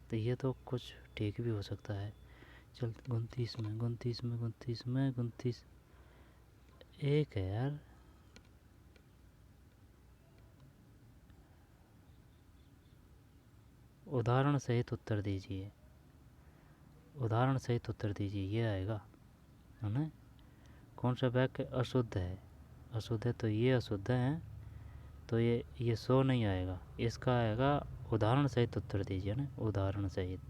तो ये तो कुछ ठीक भी हो सकता है। चल 29 एक है यार। उदाहरण सहित उत्तर दीजिए, उदाहरण सहित उत्तर दीजिए, ये आएगा है ना। कौन सा वाक्य अशुद्ध है? अशुद्ध है तो ये अशुद्ध है, तो ये सो नहीं आएगा, इसका आएगा उदाहरण सहित उत्तर दीजिए ना। उदाहरण सहित,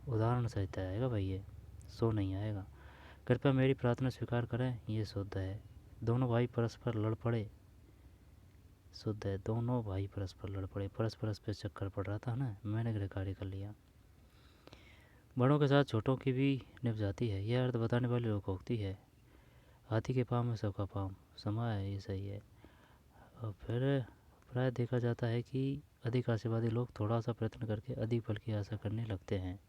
उदाहरण सहित आएगा भाई, ये सो नहीं आएगा। कृपया मेरी प्रार्थना स्वीकार करें, ये शुद्ध है। दोनों भाई परस्पर लड़ पड़े, शुद्ध है। दोनों भाई परस्पर लड़ पड़े, परस्पर पे चक्कर पड़ रहा था ना, मैंने गृह कार्य कर लिया। बड़ों के साथ छोटों की भी निभ जाती है, यह अर्थ बताने वाली लोकोक्ति है। हाथी के पाँव में सबका पाँव समा है, ये सही है। और फिर प्राय देखा जाता है कि अधिक आशावादी लोग थोड़ा सा प्रयत्न करके अधिक फल की आशा करने लगते हैं।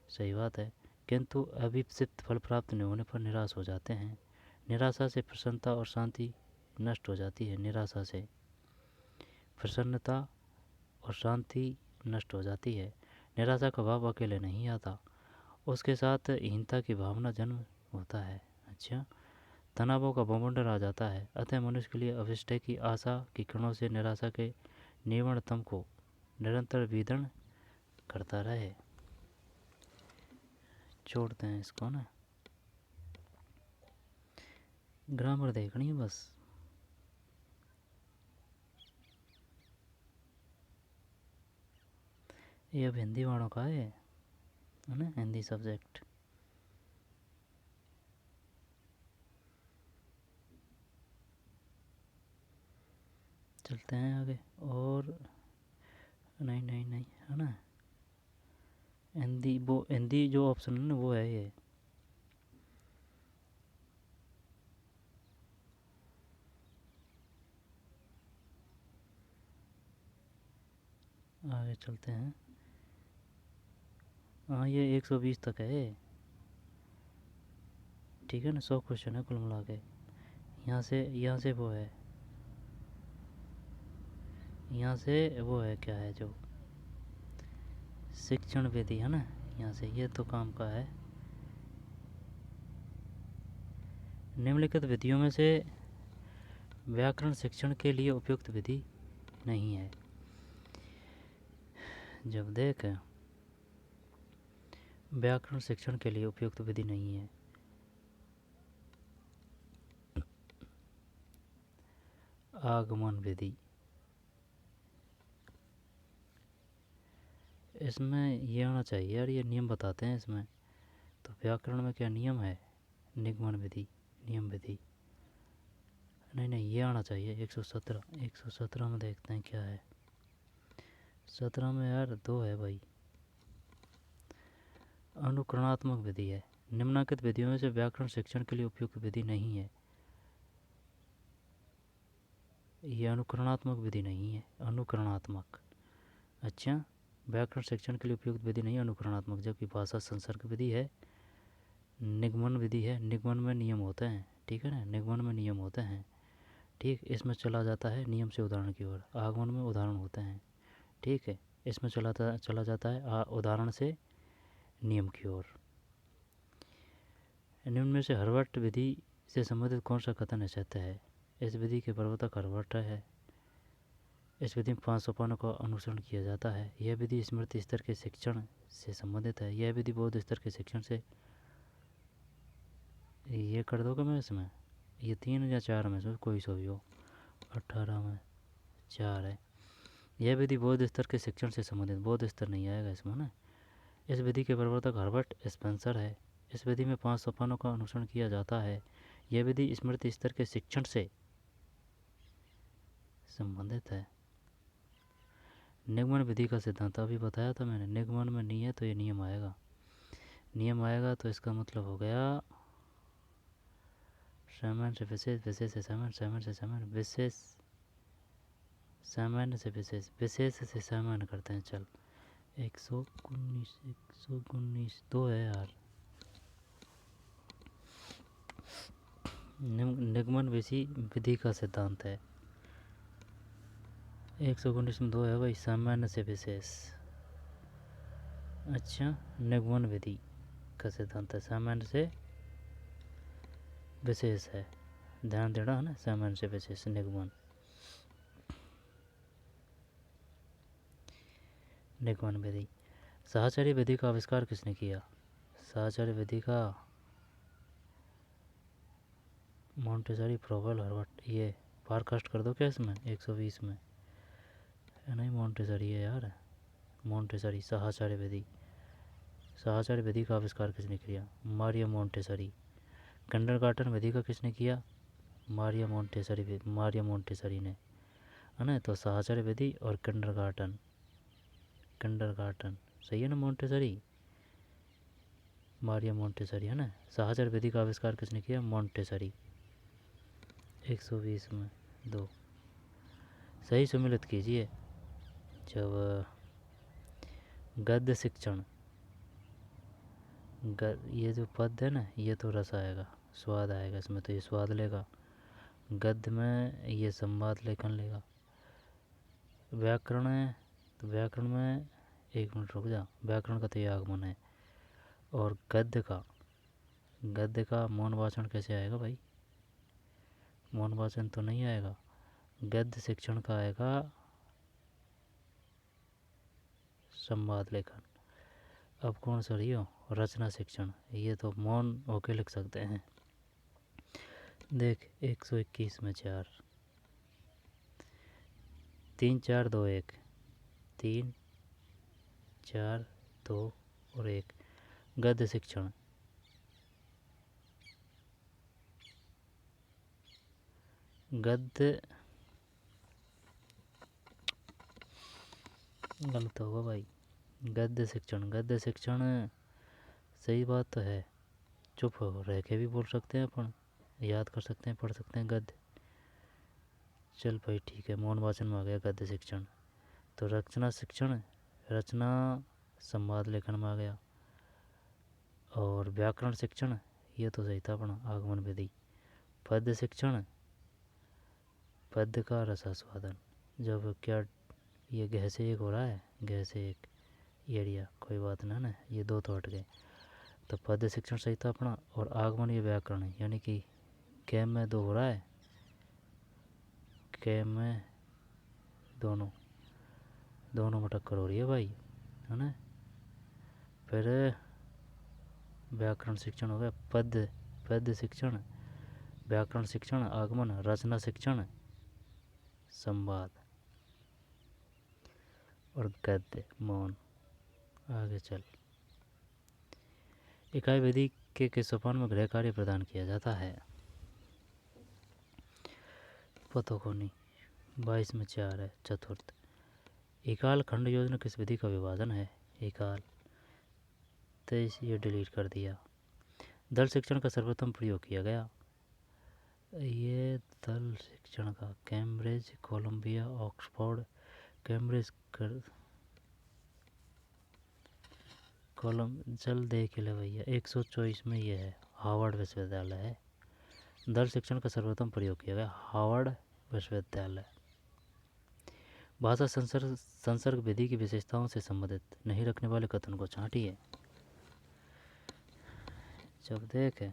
सही बात है, किंतु अभिप्सित फल प्राप्त न होने पर निराश हो जाते हैं। निराशा से प्रसन्नता और शांति नष्ट हो जाती है। निराशा से प्रसन्नता और शांति नष्ट हो जाती है। निराशा का भाव अकेले नहीं आता, उसके साथ हीनता की भावना जन्म होता है। अच्छा, तनावों का बवंडर आ जाता है। अतः मनुष्य के लिए अभिष्ट है कि आशा की किरणों से निराशा के निवर्णतम को निरंतर विदर्ण करता रहे। छोड़ते हैं इसको ना, ग्रामर देखनी है बस। ये अब हिंदी वालों का है ना, हिंदी सब्जेक्ट। चलते हैं आगे। और नहीं है ना, हिंदी, वो हिंदी जो ऑप्शन है ना वो है ये। आगे चलते हैं। हाँ, ये 120 तक है, ठीक है ना। 100 क्वेश्चन है कुल मिला के। यहाँ से वो है, यहाँ से वो है, क्या है जो शिक्षण विधि है ना, यहाँ से ये तो काम का है। निम्नलिखित विधियों में से व्याकरण शिक्षण के लिए उपयुक्त विधि नहीं है। जब देख, व्याकरण शिक्षण के लिए उपयुक्त विधि नहीं है। आगमन विधि, इसमें ये होना चाहिए यार, ये नियम बताते हैं इसमें। तो व्याकरण में क्या नियम है? निगमन विधि, नियम विधि। नहीं, ये आना चाहिए 117 में देखते हैं क्या है। 17 में यार 2 है भाई। अनुकरणात्मक विधि है। निम्नलिखित विधियों में से व्याकरण शिक्षण के लिए उपयुक्त विधि नहीं है। ये अनुकरणात्मक विधि नहीं है, अनुकरणात्मक। अच्छा, व्याकरण शिक्षण के लिए उपयुक्त विधि नहीं है, अनुकरणात्मक। जबकि भाषा संसर्ग विधि है, निगमन विधि है। निगमन में नियम होते हैं, ठीक है ना, निगमन में नियम होते हैं, ठीक। इसमें चला जाता है नियम से उदाहरण की ओर, आगमन में उदाहरण होते हैं, ठीक है। इसमें चला जाता है उदाहरण से नियम की ओर। निम्न में से हर्वट विधि से संबंधित कौन सा कथन सत्य है? इस विधि के प्रवर्तक हर्वट है। इस विधि में 5 सोपानों का अनुसरण किया जाता है। यह विधि स्मृति स्तर के शिक्षण से संबंधित है। यह विधि बौद्ध स्तर के शिक्षण से, ये कर दोगे मैं इसमें, ये 3 या 4 में से कोई सो भी हो। 18 में 4 है। यह विधि बौद्ध स्तर के शिक्षण से संबंधित, बौद्ध स्तर नहीं आएगा इसमें ना। इस विधि के प्रवर्तक हर्बर्ट स्पेंसर है। इस विधि में 5 सोपानों का अनुसरण किया जाता है। यह विधि स्मृति स्तर के शिक्षण से संबंधित है। निगमन विधि का सिद्धांत अभी बताया था मैंने, निगमन में नहीं है तो ये नियम आएगा, नियम आएगा तो इसका मतलब हो गया सामान्य से विशेष, विशेष से सामान्य, सामान्य से सामान्य, विशेष, सामान्य से विशेष, विशेष से सामान्य करते हैं। चल 119 दो है यार। निगमन विधि का सिद्धांत है 119 में 2 है भाई, सामान्य से विशेष। अच्छा, निगमन विधि का सिद्धांत है सामान्य से विशेष है, ध्यान देना है ना, सामान्य से विशेष निगमन। निगमन विधि, साहचर्य विधि का आविष्कार किसने किया? साहचर्य विधि का मॉन्टेसरी, फ्रोबल, हर्बर्ट। ये फारकास्ट कर दो क्या इसमें 120 में? नहीं मॉन्टेसरी है यार, मॉन्टेसरी। साहचर्य विधि, साहचर्य विधि का आविष्कार किसने किया? मारिया मॉन्टेसरी। किंडरगार्टन विधि का किसने किया? मारिया मॉन्टेसरी ने, है ना। तो साहचर्य विधि और किंडरगार्टन, किंडरगार्टन सही है ना, मॉन्टेसरी, मारिया मॉन्टेसरी है ना। साहचर्य विधि का आविष्कार किसने किया? मॉन्टेसरी। 120 में 2 सही सम्मिलित कीजिए। जब गद्य शिक्षण, ये जो पद है ना, ये तो रस आएगा, स्वाद आएगा इसमें, तो ये स्वाद लेगा। गद्य में ये संवाद लेखन लेगा। व्याकरण है तो व्याकरण में, एक मिनट रुक जा, व्याकरण का तो ये आगमन है। और गद्य का मौन वाचन कैसे आएगा भाई? मौन वाचन तो नहीं आएगा। गद्य शिक्षण का आएगा संवाद लेखन। अब कौन सा रही हो? रचना शिक्षण, ये तो मौन होके लिख सकते हैं। देख 121 में 4, 3 4 2 1, 3 4 2 और 1, गद्य शिक्षण। गद्य गलत होगा भाई, गद्य शिक्षण, गद्य शिक्षण सही बात तो है, चुप हो रह के भी बोल सकते हैं अपन, याद कर सकते हैं, पढ़ सकते हैं गद्य। चल भाई ठीक है, मौन वाचन में आ गया गद्य शिक्षण। तो रचना शिक्षण, रचना संवाद लेखन में आ गया। और व्याकरण शिक्षण, ये तो सही था अपना, आगमन विधि। पद्य शिक्षण, पद्य का रसास्वादन। जब क्या ये गह से एक हो रहा है, गह से एक एरिया, कोई बात ना ना, ये 2 तो हट गए। तो पद्य शिक्षण सही था अपना। और आगमन ये व्याकरण है, यानी कि कैम में 2 हो रहा है, कैम में दोनों में टक्कर हो रही है भाई, है ना। फिर व्याकरण शिक्षण हो गया, पद्य शिक्षण, व्याकरण शिक्षण, आगमन, रचना शिक्षण, संवाद और गद्य मौन। आगे चल, इकाई विधि के सोपान में गृह कार्य प्रदान किया जाता है। पतो को नहीं, 22 में 4 है, चतुर्थ। इकाल खंड योजना किस विधि का विभाजन है? इकाल, 23 ये डिलीट कर दिया। दल शिक्षण का सर्वोत्तम प्रयोग किया गया, ये दल शिक्षण का कैम्ब्रिज, कोलंबिया, ऑक्सफोर्ड, कैम्ब्रिज कर जल देख ले भैया, 124 में ये है, हार्वर्ड विश्वविद्यालय है। दल शिक्षण का सर्वोत्तम प्रयोग किया गया, हार्वर्ड विश्वविद्यालय। भाषा संसर्ग विधि की विशेषताओं से संबंधित नहीं रखने वाले कथन को छांटिए। जब देख,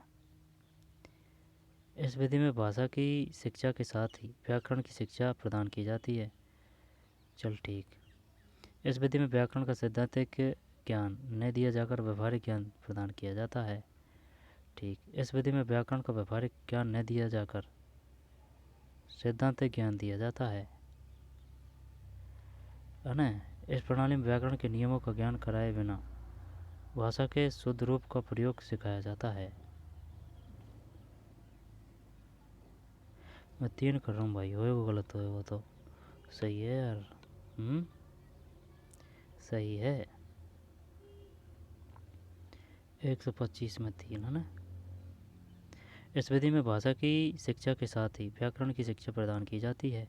इस विधि में भाषा की शिक्षा के साथ ही व्याकरण की शिक्षा प्रदान की जाती है। चल ठीक, इस विधि में व्याकरण का सैद्धांतिक ज्ञान न दिया जाकर व्यवहारिक ज्ञान प्रदान किया जाता है। ठीक, इस विधि में व्याकरण का व्यवहारिक ज्ञान न दिया जाकर सैद्धांतिक ज्ञान दिया जाता है ना। इस प्रणाली में व्याकरण के नियमों का ज्ञान कराए बिना भाषा के शुद्ध रूप का प्रयोग सिखाया जाता है। मैं 3 कर रहा हूँ भाई, होए वो गलत होए वो तो सही है यार। सही है। 125 में 3 है ना। इस विधि में भाषा की शिक्षा के साथ ही व्याकरण की शिक्षा प्रदान की जाती है।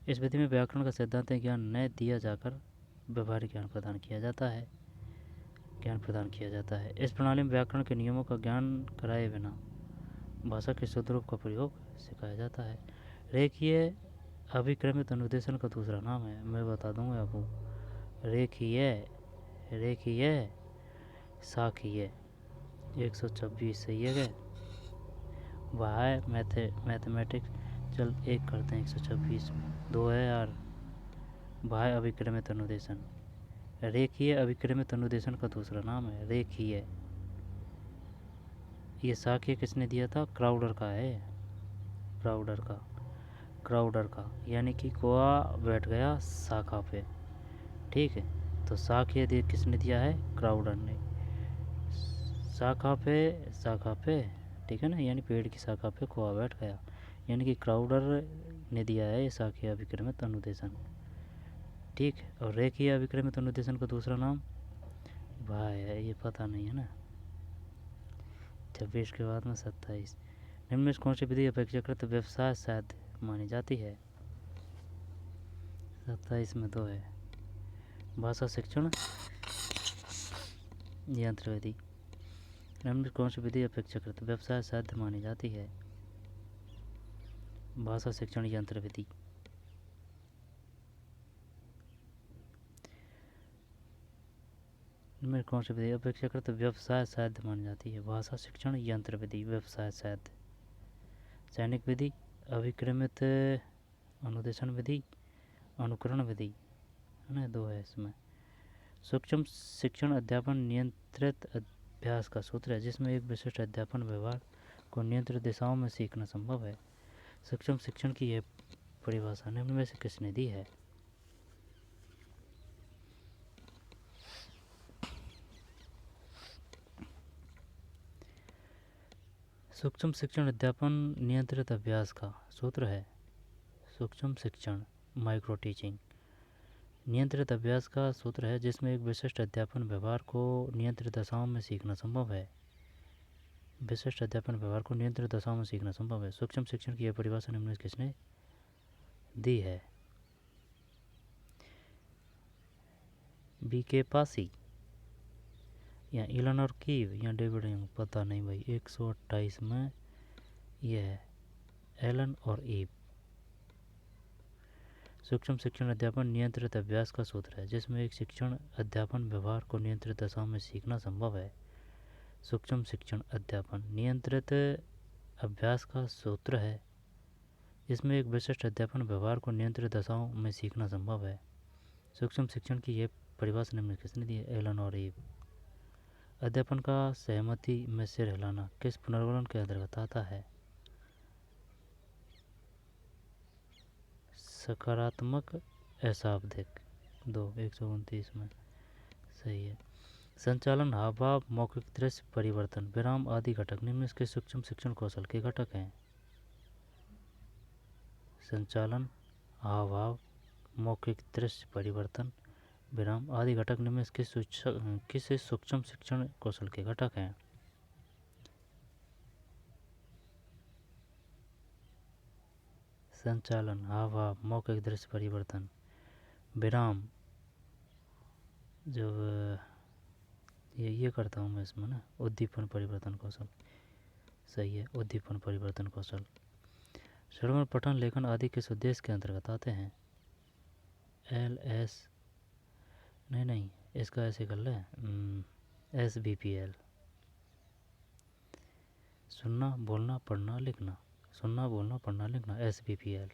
इस विधि में व्याकरण का सैद्धांतिक ज्ञान न दिया जाकर व्यवहारिक ज्ञान प्रदान किया जाता है। इस प्रणाली में व्याकरण के नियमों का ज्ञान कराए बिना भाषा के शुद्ध रूप का प्रयोग सिखाया जाता है। रेखीय अभिक्रमित अनुदेशन का दूसरा नाम है, मैं बता दूंगा आपको, रेखीय साखीय। 126 सही है क्या? वह मैथमेटिक्स। चल एक करते हैं 126 में, 2 है यार। वह अभिक्रमित अनुदेशन, रेखीय अभिक्रमित अनुदेशन का दूसरा नाम है रेखीय। ये साखीय किसने दिया था? क्राउडर का है, क्राउडर का, यानी कि कोआ बैठ गया शाखा पे, ठीक है। तो साखीय किसने दिया है? क्राउडर ने। शाखा पे, ठीक है ना, यानी पेड़ की शाखा पे कोआ बैठ गया, यानी कि क्राउडर ने दिया है ये साखीय अभिक्रमित अनुदेशन, ठीक है। और रेखीय अभिक्रमित अनुदेशन का दूसरा नाम वाह है, ये पता नहीं है ना। 26 के बाद में 27, निम्न में कौन सी विधि अपेक्षाकृत व्यवसाय साध्य मानी जाती है? 27 में 2 है, भाषा शिक्षण यंत्र विधि। निम्न में कौन सी विधि अपेक्षाकृत व्यवसाय साध्य मानी जाती है? भाषा शिक्षण यंत्र विधि। में कौन सी विधि अपेक्षाकृत व्यवसाय साध्य मानी जाती है? भाषा शिक्षण यंत्र विधि, व्यवसाय साध्य। सैनिक विधि, अभिक्रमित अनुदेशन विधि, अनुकरण विधि, है ना, 2 है इसमें। सूक्ष्म शिक्षण अध्यापन नियंत्रित अभ्यास का सूत्र है जिसमें एक विशिष्ट अध्यापन व्यवहार को नियंत्रित दिशाओं में सीखना संभव है। सूक्ष्म शिक्षण की यह परिभाषा निम्न में से किसने दी है? सूक्ष्म शिक्षण अध्यापन नियंत्रित अभ्यास का सूत्र है सूक्ष्म शिक्षण, माइक्रो टीचिंग। नियंत्रित अभ्यास का सूत्र है जिसमें एक विशिष्ट अध्यापन व्यवहार को नियंत्रित दशाओं में सीखना संभव है। विशिष्ट अध्यापन व्यवहार को नियंत्रित दशाओं में सीखना संभव है। सूक्ष्म शिक्षण की यह परिभाषा निम्न में किसने दी है? BK पासी या इलेनोर कीव या डेविड यंग, पता नहीं भाई। 128 में यह है एलन और ईव। सूक्ष्म शिक्षण अध्यापन नियंत्रित अभ्यास का सूत्र है जिसमें एक शिक्षण अध्यापन व्यवहार को नियंत्रित दशाओं में सीखना संभव है। सूक्ष्म शिक्षण अध्यापन नियंत्रित अभ्यास का सूत्र है जिसमें एक विशिष्ट अध्यापन व्यवहार को नियंत्रित दशाओं में सीखना संभव है। सूक्ष्म शिक्षण की यह परिभाषा निम्न किसने दी है? एलन और ईव। अध्यापन का सहमति में सिर हिलाना किस पुनर्गणन के अंतर्गत आता है? सकारात्मक अशाब्दिक, 2, 129 में सही है। संचालन, हाव भाव, मौखिक दृश्य परिवर्तन, विराम आदि घटक निम्न के सूक्ष्म शिक्षण कौशल के घटक हैं। संचालन, हाव भाव, मौखिक दृश्य परिवर्तन, विराम आदि घटक निम्न किस सूक्ष्म शिक्षण कौशल के घटक हैं? संचालन, हाव भाव, मौखिक दृश्य परिवर्तन, विराम। जब ये करता हूँ मैं इसमें ना, उद्दीपन परिवर्तन कौशल, सही है, उद्दीपन परिवर्तन कौशल। श्रवण, पठन, लेखन आदि किस उद्देश्य के अंतर्गत आते हैं? LS नहीं, इसका ऐसे कर ले, SBPL। सुनना, बोलना, पढ़ना, लिखना, सुनना, बोलना, पढ़ना, लिखना, SBPL,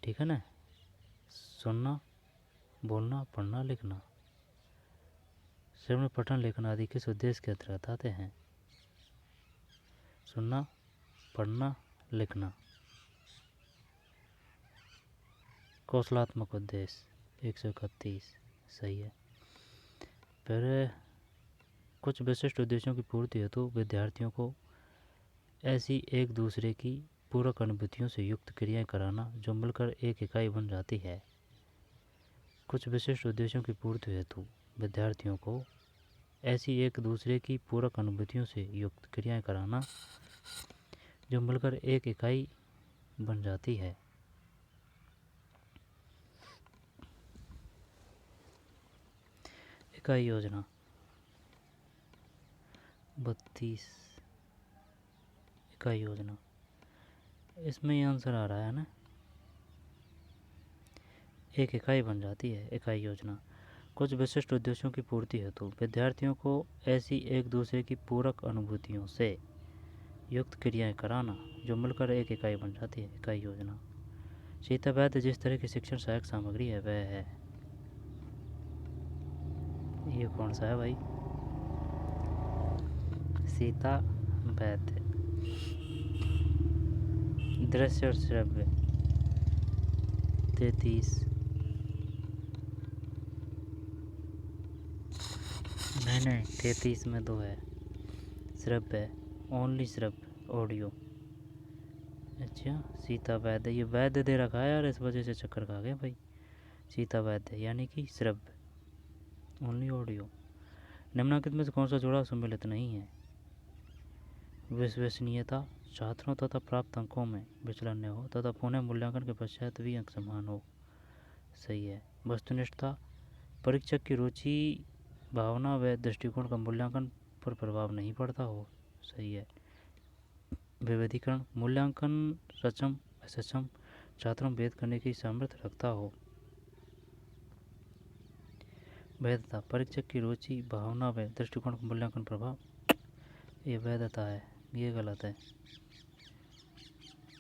ठीक है ना। सुनना, बोलना, पढ़ना, लिखना। श्रवण, पठन, लेखन आदि किस उद्देश्य के अंतर्गत आते हैं? सुनना, पढ़ना, लिखना। कौशलात्मक उद्देश्य, 131 सही है। फिर कुछ विशिष्ट उद्देश्यों की पूर्ति हेतु विद्यार्थियों को ऐसी एक दूसरे की पूरक अनुभूतियों से युक्त क्रियाएं कराना जो मिलकर एक इकाई बन जाती है। कुछ विशिष्ट उद्देश्यों की पूर्ति हेतु विद्यार्थियों को ऐसी एक दूसरे की पूरक अनुभूतियों से युक्त क्रियाएं कराना जो मिलकर एक इकाई बन जाती है। इकाई योजना 32 इकाई योजना, इसमें ये आंसर आ रहा है ना, एक इकाई बन जाती है इकाई योजना। कुछ विशिष्ट उद्देश्यों की पूर्ति हेतु विद्यार्थियों को ऐसी एक दूसरे की पूरक अनुभूतियों से युक्त क्रियाएं कराना जो मिलकर एक इकाई बन जाती है इकाई योजना। सीता वैद्य जिस तरह की शिक्षण सहायक सामग्री है वह है, ये कौन सा है भाई? सीता वैद्य। दृश्य और श्रव्य 33। नहीं 33 में 2 है। श्रव्य ओनली श्रव्य ऑडियो। अच्छा सीता वैद्य, ये वैद्य दे रखा है यार, इस वजह से चक्कर खा गए भाई। सीता वैद्य यानी कि श्रव्य ओनली ऑडियो। निम्नलिखित में से कौन सा जुड़ाव सम्मिलित नहीं है? विश्वसनीयता, छात्रों तथा प्राप्त अंकों में विचलन न हो तथा पुनः मूल्यांकन के पश्चात भी अंक समान हो, सही है। वस्तुनिष्ठता, परीक्षक की रुचि, भावना व दृष्टिकोण का मूल्यांकन पर प्रभाव नहीं पड़ता हो, सही है। विविधीकरण, मूल्यांकन सक्षम असक्षम छात्रों में भेद करने की सामर्थ्य रखता हो। वैधता, परीक्षक की रुचि, भावना व दृष्टिकोण का मूल्यांकन प्रभाव, ये वैधता है, ये गलत है।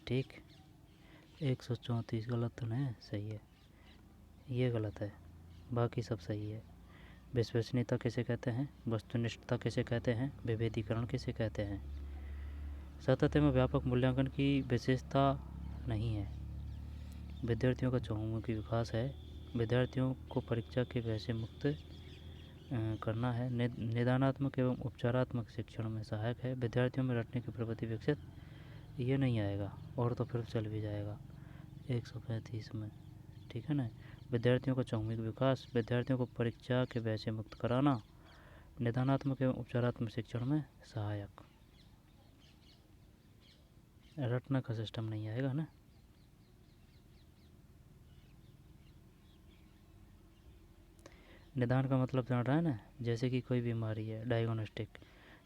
ठीक, 134 गलत तो नहीं, सही है, ये गलत है, बाकी सब सही है। विश्वसनीयता किसे कहते हैं? वस्तुनिष्ठता किसे कहते हैं? विभेदीकरण किसे कहते हैं? सातत्य में व्यापक मूल्यांकन की विशेषता नहीं है। विद्यार्थियों का चहुमुखी विकास है। विद्यार्थियों को परीक्षा के भय से मुक्त करना है। निदानात्मक एवं उपचारात्मक शिक्षण में सहायक है। विद्यार्थियों में रटने की प्रवृत्ति विकसित, ये नहीं आएगा और तो फिर चल भी जाएगा 135 में, ठीक है ना। विद्यार्थियों का चहुमुखी विकास, विद्यार्थियों को परीक्षा के भय से मुक्त कराना, निदानात्मक एवं उपचारात्मक शिक्षण में सहायक। रटना का सिस्टम नहीं आएगा ना। निदान का मतलब जान रहा है ना, जैसे कि कोई बीमारी है, डायग्नोस्टिक,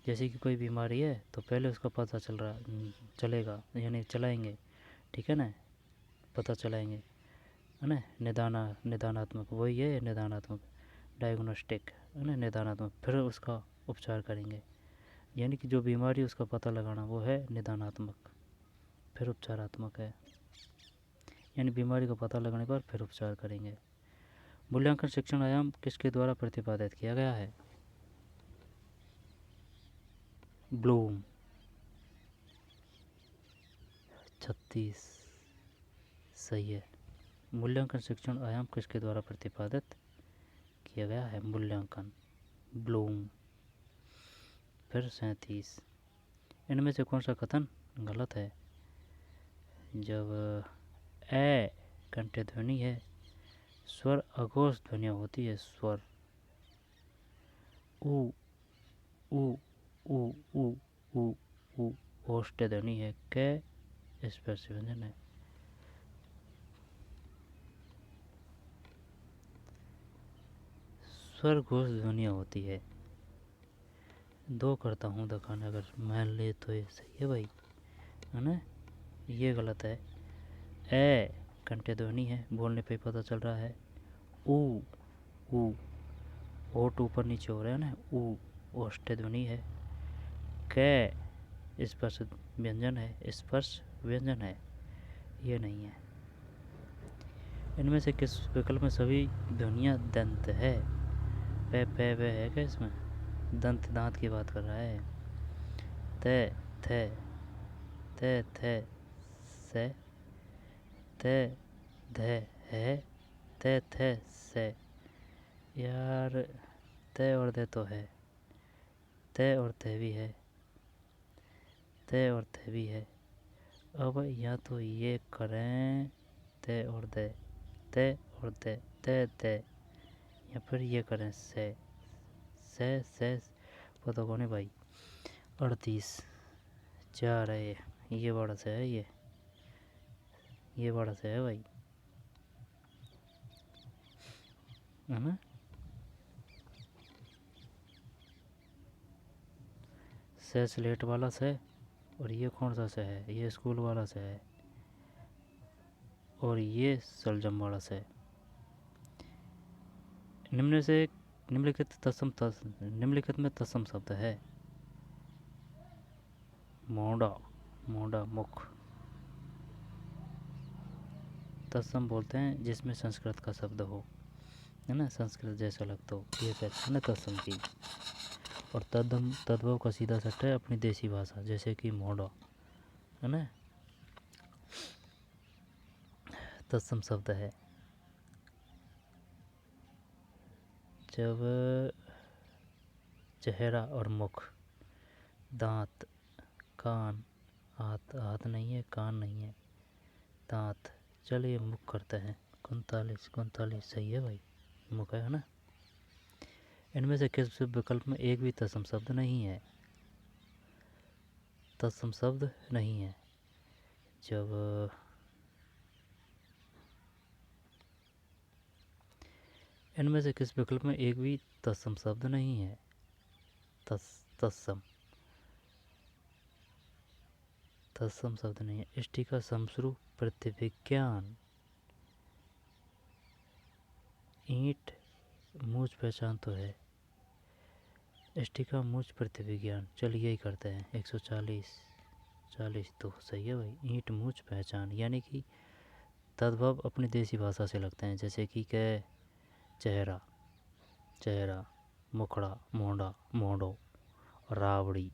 जैसे कि कोई बीमारी है तो पहले उसका पता चलेगा यानी चलाएंगे, ठीक है ना, पता चलाएंगे, है ना। निदानात्मक वही है, निदानात्मक डायग्नोस्टिक है ना, निदानात्मक, फिर उसका उपचार करेंगे, यानी कि जो बीमारी उसका पता लगाना वो है निदानात्मक, फिर उपचारात्मक है, यानी बीमारी का पता लगने पर फिर उपचार करेंगे। मूल्यांकन शिक्षण आयाम किसके द्वारा प्रतिपादित किया गया है? ब्लूम। 36 सही है। मूल्यांकन शिक्षण आयाम किसके द्वारा प्रतिपादित किया गया है? मूल्यांकन, ब्लूम। फिर 37, इनमें से कौन सा कथन गलत है? जब ए कंठ्य ध्वनि है, स्वर अघोष ध्वनियाँ होती है, स्वर उ उ उ उ उ उ ओष्ठ्य ध्वनि है, कै स्पर्श व्यंजन है। स्वर घोष ध्वनियाँ होती है। 2 करता हूँ दिखाने, अगर मान ले तो ये सही है भाई, है ना। ये गलत है। ए कंठ्य ध्वनि है, बोलने पे पता चल रहा है। उ होठ ऊपर नीचे हो रहा है ना, उ ओष्ठ्य ध्वनि है। कै स्पर्श व्यंजन है, स्पर्श व्यंजन है, ये नहीं है। इनमें से किस विकल्प में सभी ध्वनियाँ दंत है? पे वे है क्या इसमें? दंत दांत की बात कर रहा है। ते थे थे से, ते धे है, ते थे से। यार ते और दे तो है, ते और ते भी है, ते और ते भी है। अब या तो ये करें ते और दे, ते और दे, ते ते या फिर ये करें से पता कौन है भाई, 38 4 है ये बड़ा से है, ये बड़ा से है भाई, है ना। से स्लेट वाला से, और ये कौन सा से है, ये स्कूल वाला से है, और ये सलजम वाला से। निम्न से निम्नलिखित में तत्सम शब्द है। मोड़ा, मोड़ा मुख तत्सम बोलते हैं जिसमें संस्कृत का शब्द हो, है ना, संस्कृत जैसा लगता हो, ये कहते हैं ना तत्सम की। और तद्भव का सीधा सट है अपनी देसी भाषा, जैसे कि मोड़ा, है ना, तत्सम शब्द है। जब चेहरा और मुख, दांत, कान, हाथ नहीं है, कान नहीं है, दांत, चलिए मुख करते हैं। 39 सही है भाई, मुख है ना। इनमें से किस विकल्प में एक भी तत्सम शब्द नहीं है, तत्सम शब्द नहीं है। जब इनमें से किस विकल्प में एक भी तत्सम शब्द नहीं है, तत्सम शब्द नहीं है। इष्टि का समश्रु प्रतिविज्ञान, ईंट मूछ पहचान तो है, इष्टि का मूछ प्रतिविज्ञान, चलिए यही करते हैं। 140 तो सही है भाई। ईंट मूछ पहचान यानी कि तद्भव अपनी देसी भाषा से लगते हैं, जैसे कि कह चेहरा, मुखड़ा, मोंडा, मोंडो, रावड़ी,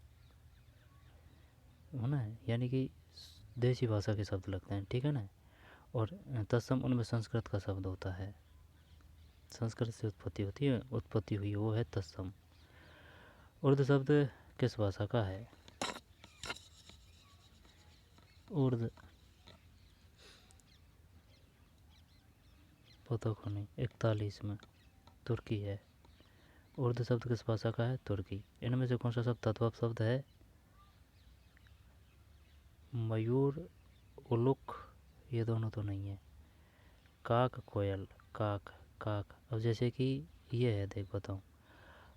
है ना, यानी कि देसी भाषा के शब्द लगते हैं, ठीक है ना। और तत्सम उनमें संस्कृत का शब्द होता है, संस्कृत से उत्पत्ति हुई वो है तत्सम। उर्दू शब्द किस भाषा का है? उर्दू पता को नहीं। 41 में तुर्की है। उर्दू शब्द किस भाषा का है? तुर्की। इनमें से कौन सा शब्द तद्भव शब्द है? मयूर, उलुक, ये दोनों तो नहीं है। काक, कोयल, काक। अब जैसे कि ये है, देख बताऊँ,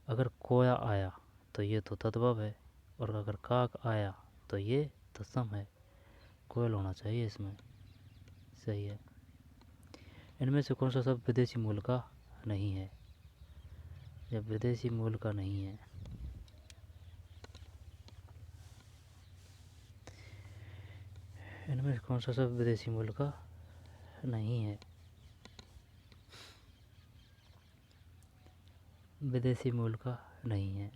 अगर कोया आया तो ये तो तद्भव है, और अगर काक आया तो ये तत्सम है। कोयल होना चाहिए इसमें, सही है। इनमें से कौन सा शब्द विदेशी मूल का नहीं है? जब विदेशी मूल का नहीं है, इनमें से कौन सा शब्द विदेशी मूल का नहीं है? विदेशी मूल का नहीं है।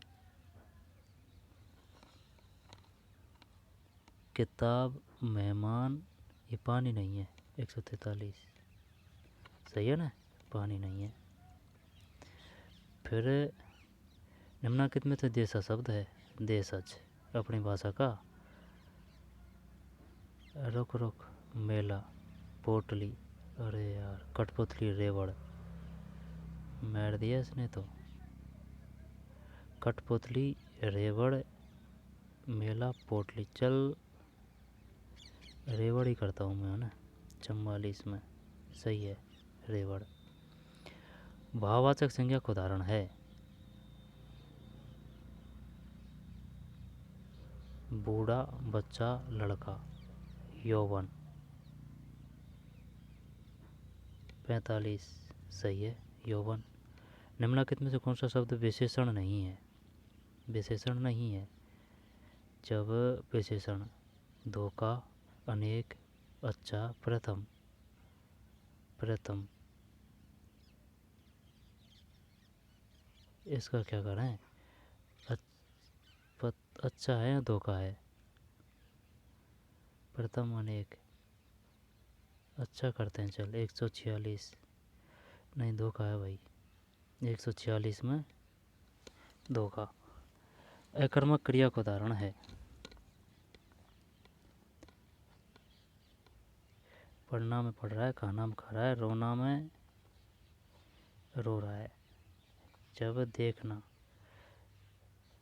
किताब, मेहमान, ये पानी नहीं है। 143 सही है ना, पानी नहीं है। फिर निम्नलिखित में से देशज शब्द है, देशज अपनी भाषा का। रुक, मेला, पोटली, अरे यार, कठपुतली, रेवड़, मार दिया इसने तो। कठपुतली, रेवड़, मेला, पोटली, चल रेवड़ ही करता हूँ मैं, है ना। 44 में सही है, रेवड़। भाववाचक संज्ञा का उदाहरण है। बूढ़ा, बच्चा, लड़का, यौवन। 45 सही है, यौवन। निम्नलिखित में से कौन सा शब्द विशेषण नहीं है? विशेषण नहीं है। जब विशेषण धोखा, अनेक, अच्छा, प्रथम, इसका क्या करें? अच्छा है या धोखा है? प्रथम, अनेक, अच्छा करते हैं, चल। 146 नहीं, धोखा है भाई। 146 में धोखा। अकर्मक क्रिया का उदाहरण है। पढ़ना में पढ़ रहा है, खाना में खा रहा है, रोना में रो रहा है। जब देखना,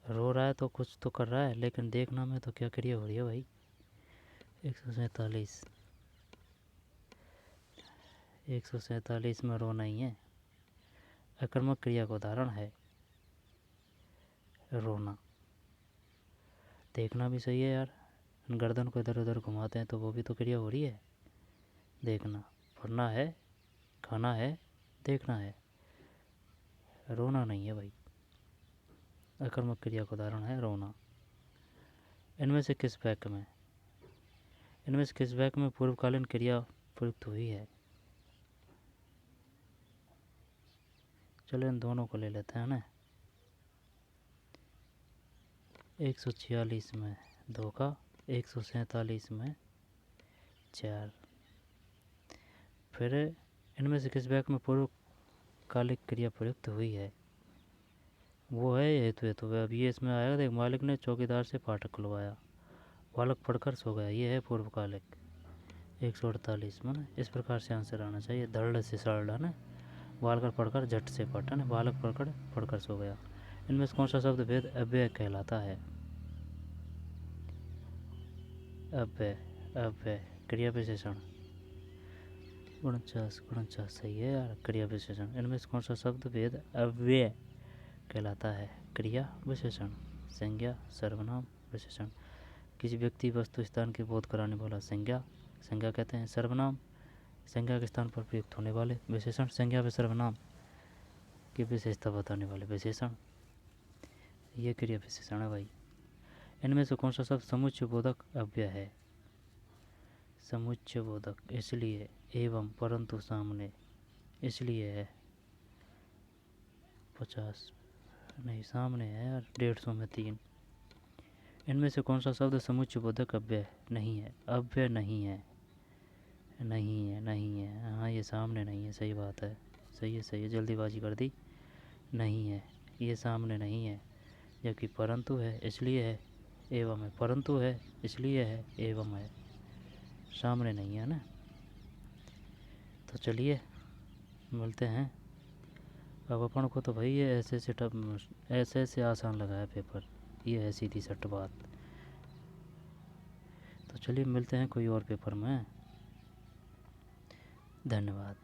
रो रहा है तो कुछ तो कर रहा है, लेकिन देखना में तो क्या क्रिया हो रही है भाई। 147, 147 में रोना ही है, अकर्मक क्रिया का उदाहरण है रोना। देखना भी सही है यार, गर्दन को इधर उधर घुमाते हैं तो वो भी तो क्रिया हो रही है। देखना, पढ़ना है, खाना है, देखना है, रोना नहीं है भाई। अकर्मक क्रिया का उदाहरण है रोना। इनमें से किस वाक्य में, इनमें से किस वाक्य में पूर्वकालीन क्रिया प्रयुक्त हुई है? चलो इन दोनों को ले लेते हैं ना। 146 में धोखा, 147 में 4। फिर इनमें से किस वाक्य में पूर्वकालिक क्रिया प्रयुक्त हुई है? वो है हेतु हेतु। अब ये इसमें आएगा, देख, मालिक ने चौकीदार से फाटक खुलवाया, बालक पढ़कर सो गया, ये है पूर्वकालिक। 148 में ना इस प्रकार से आंसर आना चाहिए, दृढ़ से सरल है ना, बालक पढ़कर झट से पढ़ है ना, बालक पढ़कर सो गया। इनमें से कौन सा शब्द भेद अव्यय कहलाता है? अव्यय, अव्यय क्रिया विशेषण। 49 सही है यार, क्रिया विशेषण। इनमें से कौन सा शब्द भेद अव्यय कहलाता है? क्रिया विशेषण। संज्ञा, सर्वनाम, विशेषण। किसी व्यक्ति, वस्तु, स्थान की बोध कराने वाला संज्ञा, संज्ञा कहते हैं। सर्वनाम, संज्ञा के स्थान पर प्रयुक्त होने वाले विशेषण। संज्ञा व सर्वनाम की विशेषता बताने वाले विशेषण। ये क्रिया विशेषण है भाई। इनमें से कौन सा शब्द समुच्चय बोधक अव्यय है? समुच्चय बोधक, इसलिए, एवं, परंतु, सामने, इसलिए है। 50 नहीं, सामने है यार, 150 में 3। इनमें से कौन सा शब्द समुच्चय बोधक अव्यय नहीं है? अव्यय नहीं है, नहीं है, नहीं है। हाँ, ये सामने नहीं है, सही बात है, सही है, सही है, जल्दीबाजी कर दी। नहीं है, ये सामने नहीं है। जबकि परंतु है, इसलिए है, एवं है। परंतु है, इसलिए है, एवं है, सामने नहीं है ना। तो चलिए मिलते हैं। अब अपन को तो भाई ये ऐसे ऐसे आसान लगा है पेपर, ये है सीधी सट बात। तो चलिए मिलते हैं कोई और पेपर में। धन्यवाद।